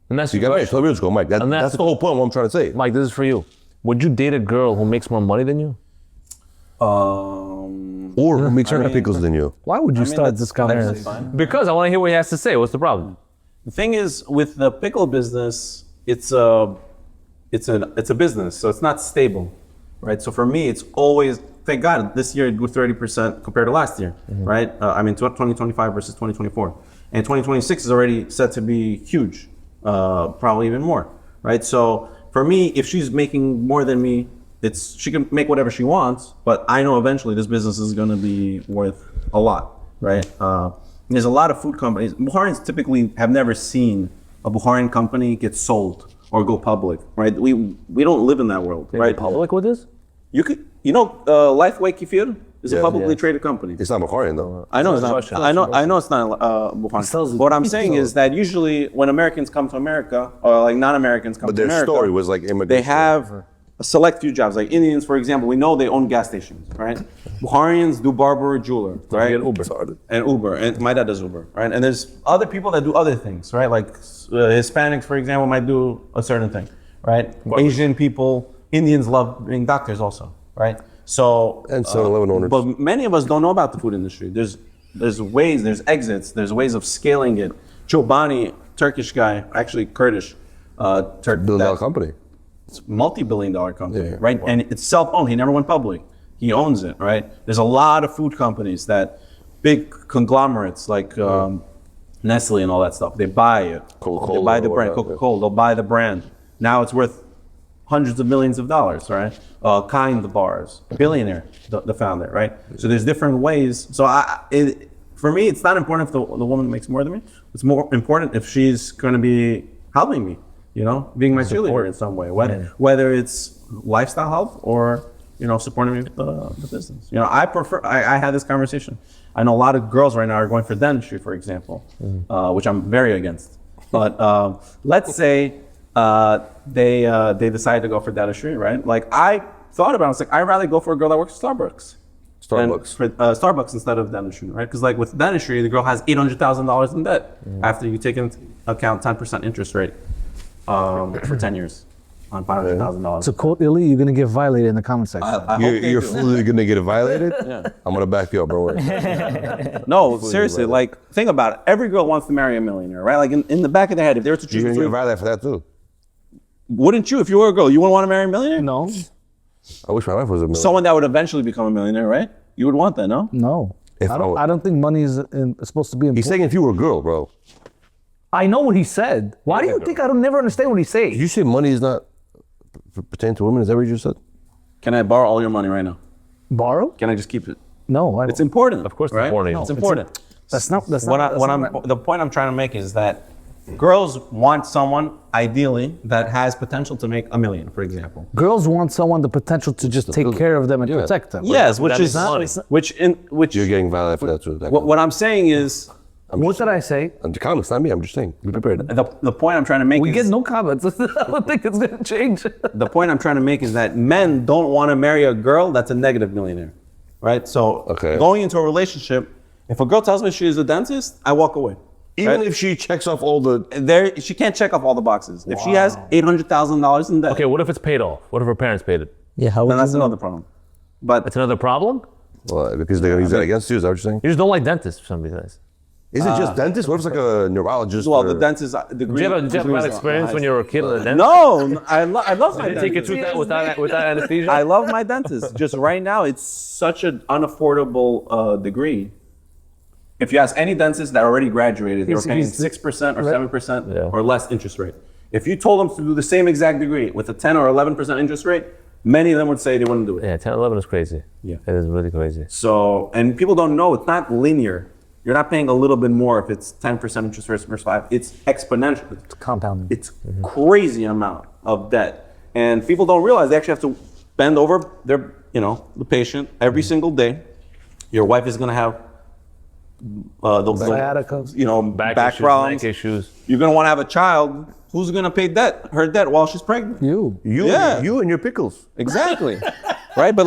And that's You your got married question. 12 years ago, Mike. And That's the whole point of what I'm trying to say. Mike, this is for you. Would you date a girl who makes more money than you? Or who makes more pickles than you. Why would you start this That's conversation? fine. Because I want to hear what he has to say. What's the problem? The thing is, with the pickle business, it's a business, so it's not stable, right? So for me, it's always, thank God, this year it grew 30% compared to last year, right? 2025 versus 2024, and 2026 is already set to be huge, probably even more, right? So for me, if she's making more than me, she can make whatever she wants, but I know eventually this business is going to be worth a lot, right? There's a lot of food companies. Bukharians typically have never seen a Bukharian company get sold or go public, right? We don't live in that world, right? Public with this? Lifeway Kefir is a Yeah. publicly traded company. It's not Bukharian though. I know it's not. Russian. I know it's not Bukharian. What I'm saying is that usually when Americans come to America, or like non-Americans come But to their America, story was like immigration. they have a select few jobs. Like Indians, for example, we know they own gas stations, right? Bukharians do barber or jeweler, right? Uber. And Uber, and my dad does Uber, right? And there's other people that do other things, right? Like Hispanics, for example, might do a certain thing, right? Asian people, Indians love being doctors also, right? So And 7-Eleven owners. but many of us don't know about the food industry. There's ways, there's exits, there's ways of scaling it. Chobani, Turkish guy, actually Kurdish, Billion-dollar company. multi-billion-dollar company, Yeah. right? And it's self-owned. He never went public. He owns it, right? There's a lot of food companies that, big conglomerates like Nestle and all that stuff. They buy it. Coca-Cola They buy the or brand. whatever. Coca-Cola. They'll buy the brand. Now it's worth hundreds of millions of dollars, right? Kind the bars, billionaire, the founder, right? So there's different ways. So for me, it's not important if the woman makes more than me. It's more important if she's going to be helping me, you know, being my cheerleader in some way, whether it's lifestyle help or, you know, supporting me with the business. You know, I had this conversation. I know a lot of girls right now are going for dentistry, for example, which I'm very against. But let's say they decide to go for dentistry, right? Like I thought about it, I was like, I'd rather go for a girl that works at Starbucks. Starbucks instead of dentistry, right? Because like with dentistry, the girl has $800,000 in debt after you take into account 10% interest rate for 10 years on $500,000. To quote Illy, you're gonna get violated in the comment section. I hope they You're do. fully gonna get violated? Yeah. I'm gonna back you up, bro. No, seriously, like think about it. Every girl wants to marry a millionaire, right? Like in the back of their head, if they were to choose You're gonna get between, violated for that too. wouldn't you? If you were a girl, you wouldn't want to marry a millionaire? No, I wish my wife was a millionaire. Someone that would eventually become a millionaire, right? You would want that, no? no. If I I would- don't think money is supposed to be important. He's saying if you were a girl, bro. I know what he said. Why do you think I don't never understand what he Did says? you say money is not pertaining to women? Is that what you just said? Can I borrow all your money right now? Borrow? Can I just keep it? No, I It's important. Of course it's right? important. It's important. That's not. That's What not. the point I'm trying to make is that girls want someone, ideally, that has potential to make $1 million, for example. Girls want someone the potential to just take care of them and Yeah. protect them. Yes, which That is is money. which You're getting violated for that too. what I'm saying is What did I say? And the comments, not me. I'm just saying. Be prepared. the point I'm trying to make We is get no comments. I don't think it's gonna change. the point I'm trying to make is that men don't want to marry a girl that's a negative millionaire, right? So Okay. going into a relationship, if a girl tells me she's a dentist, I walk away. Even right? if she checks off all the. She can't check off all the boxes. If she has $800,000 in debt, Okay, what if it's paid off? What if her parents paid it? Yeah, how then that's another problem. But That's another problem? Well, because they're going to use that against you, is that what you're saying? You just don't like dentists for some reason. Is it just dentist? What if it's like a neurologist? well, or- the dentist degree. Did you have a bad experience when you were a kid in the dentist? No, I love my Did they take you dentist. through that without anesthesia? I love my dentist. Just right now, it's such an unaffordable degree. If you ask any dentist that already graduated, they're paying 6% or 7% or less interest rate. If you told them to do the same exact degree with a 10 or 11% interest rate, Many of them would say they wouldn't do it. Yeah, 10, 11 is crazy. Yeah. It is really crazy. So, and people don't know, it's not linear. You're not paying a little bit more if it's 10% interest rate versus 5. It's exponential. It's compounding. It's crazy amount of debt. And people don't realize they actually have to bend over their, the patient every single day. Your wife is gonna have Sciatica. back problems. Neck issues. You're gonna want to have a child. Who's gonna pay her debt while she's pregnant? You. You and your pickles. Exactly. Right? But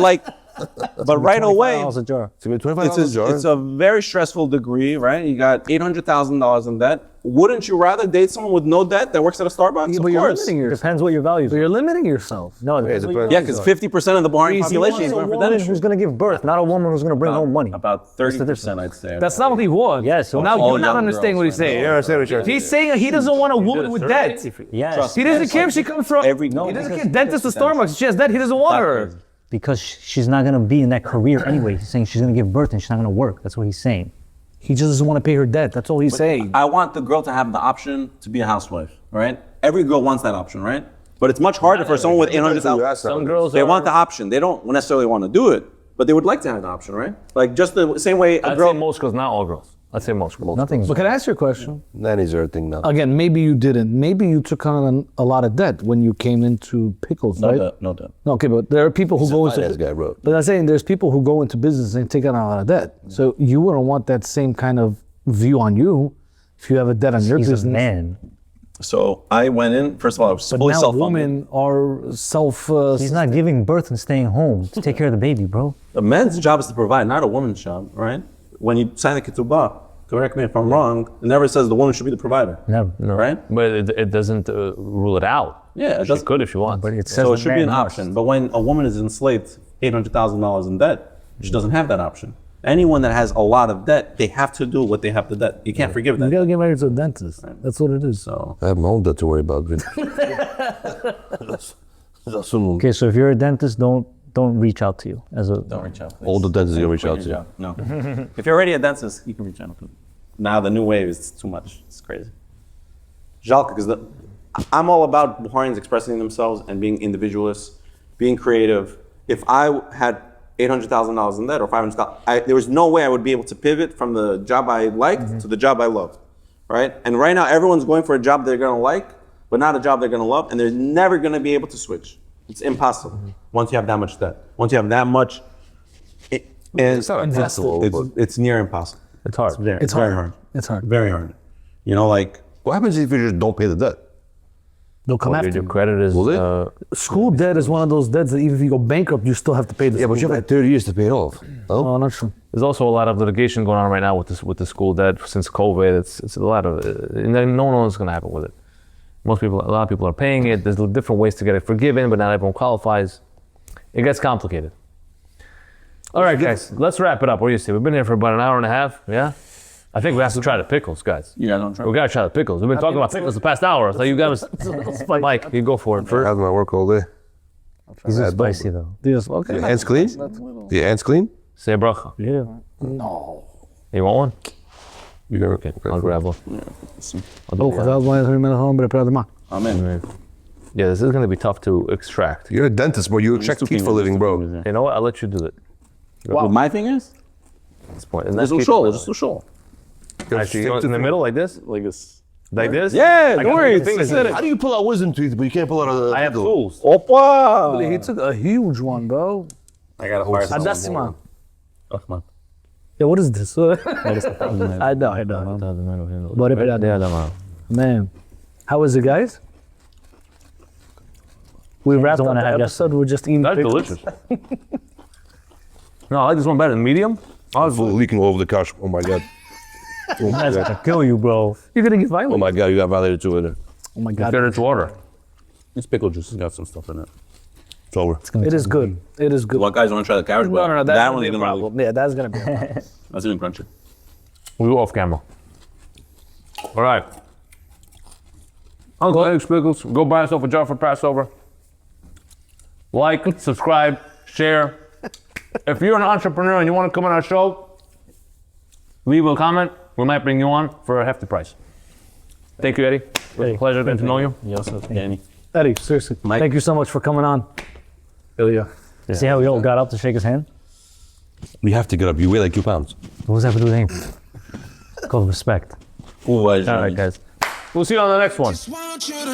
right away, $25 a jar. So $25 a jar. it's a very stressful degree, right? You got $800,000 in debt. Wouldn't you rather date someone with no debt that works at a Starbucks? Yeah, Of but you're course. limiting yourself. Depends what your values But are. you're limiting yourself. No, it depends what your Yeah, values because are. 50% of the Bahrain He population wants is a going for woman that. who's going to give birth, not a woman who's going to bring home money. About 30%, I'd say. That's not what he wants. Yes, so now all you're not young understanding what girls he's saying. Yeah, I understand what you're saying. He's saying he doesn't want a woman with debt. Yes. He doesn't care if she comes from. Every- he No, doesn't because- care. Dentist to Starbucks. She has debt. He doesn't want her. Because she's not going to be in that career anyway. He's saying she's going to give birth and she's not going to work. That's what he's saying. He just doesn't want to pay her debt. That's all he's saying. I want the girl to have the option to be a housewife, right? Every girl wants that option, right? But it's much harder for someone with 800,000. Some girls They are, want the option. They don't necessarily want to do it, but they would like to have the option, right? Like just the same way a I'd girl. say most girls, not all girls. I'd say most girls. Nothing's But can I ask you a question? Nannies are a thing now. Again, maybe you didn't. Maybe you took on a lot of debt when you came into Pickles, right? No debt. No, okay, but there are people who go into. Finance guy, bro. But I'm saying there's people who go into business and take on a lot of debt. So you wouldn't want that same kind of view on you if you have a debt on your He's business. a man. So I went in. First of all, I was But fully now self-funded. women are self. He's not giving birth and staying home to take care of the baby, bro. A man's job is to provide, not a woman's job, right? When you sign the ketubah, correct me if I'm wrong, it never says the woman should be the provider, Never. right? But it doesn't rule it out. Yeah, it She does. could if she wants. But it says So the it should be man an must. option. But when a woman is enslaved, $800,000 in debt, she doesn't have that option. Anyone that has a lot of debt, they have to do what they have to debt. You can't forgive You that. gotta get married to a dentist. That's what it is. So I have my own debt to worry about. Okay, so if you're a dentist, don't reach out to you as a. don't reach out. Please. All the dentists you reach Quit out to. your job. No. If you're already a dentist, you can reach out. Now the new wave is too much. It's crazy. Jalka, because I'm all about Bahrainians expressing themselves and being individualists, being creative. If I had $800,000 in debt or $500,000, there was no way I would be able to pivot from the job I liked to the job I loved, right? And right now everyone's going for a job they're gonna like, but not a job they're gonna love, and they're never gonna be able to switch. It's impossible once you have that much debt. Once you have that much, It's not impossible. but it's near impossible. It's hard. It's very hard. It's hard. Very hard. You know, like What happens if you just don't pay the debt? They'll come after Your you. credit is. Will it? School debt is one of those debts that even if you go bankrupt, you still have to pay the Yeah, but school you have like 30 years to pay it off. No? Oh, not true. There's also a lot of litigation going on right now with the school debt since COVID. It's a lot of, and then no one knows what's going to happen with it. A lot of people are paying it. There's different ways to get it forgiven, but not everyone qualifies. It gets complicated. All right, guys, let's wrap it up. What do you say? We've been here for about an hour and a half. Yeah, I think we have to try the pickles, guys. you guys don't try. We gotta try the pickles. We've been talking about pickles the past hour, so you guys, Mike, you go for it I first. have my work all day. These are Bad dog. spicy though. Yes, okay. Your hands clean? Your hands clean? Say a bracha. Yeah. No. You want one? You got Okay, I'll grab one. Amen. Yeah, this is gonna be tough to extract. You're a dentist, bro. You extract teeth for a living, bro. You know what? I'll let you do it. What my thing is? At this point, and Just that's a show. Just a show. Actually, you go in the middle like this, Like this. like this. Yeah, I don't got worry. the fingers It's in How do you pull out wisdom teeth, but you can't pull out a I have tools. Opa! He took a huge one, bro. I gotta fire some. Adasima. Oh, come on. Yeah, what is this? I know. Man, how is it, guys? We wrapped up wanna the have episode. We're just eating That's pickles. delicious. No, I like this one better. The medium. I was leaking all over the couch. Oh my god. Oh my That's god. gonna kill you, bro. You're gonna get Oh violent. my god, you got violated too in there. Oh my god. Turn it to water. This pickle juice has got some stuff in it. It's over. It is good. It is good. Well, guys want to try the carrot? No, no, no. That's that gonna one's be a gonna problem. Yeah, that's gonna be a problem. That's even crunchy. We go off camera. All right. Uncle Edik's Pickles. Go buy yourself a jar for Passover. Like, subscribe, share. If you're an entrepreneur and you want to come on our show, leave a comment. We might bring you on for a hefty price. Thank you, Eddie. It was a pleasure getting to know you. Yes, Danny. Eddie, seriously, Mike. thank you so much for coming on. Ilya. See how we all got up to shake his hand? You have to get up. You weigh like 2 pounds. What does that have to do with anything? It's called respect. All right, guys. We'll see you on the next one. Just want you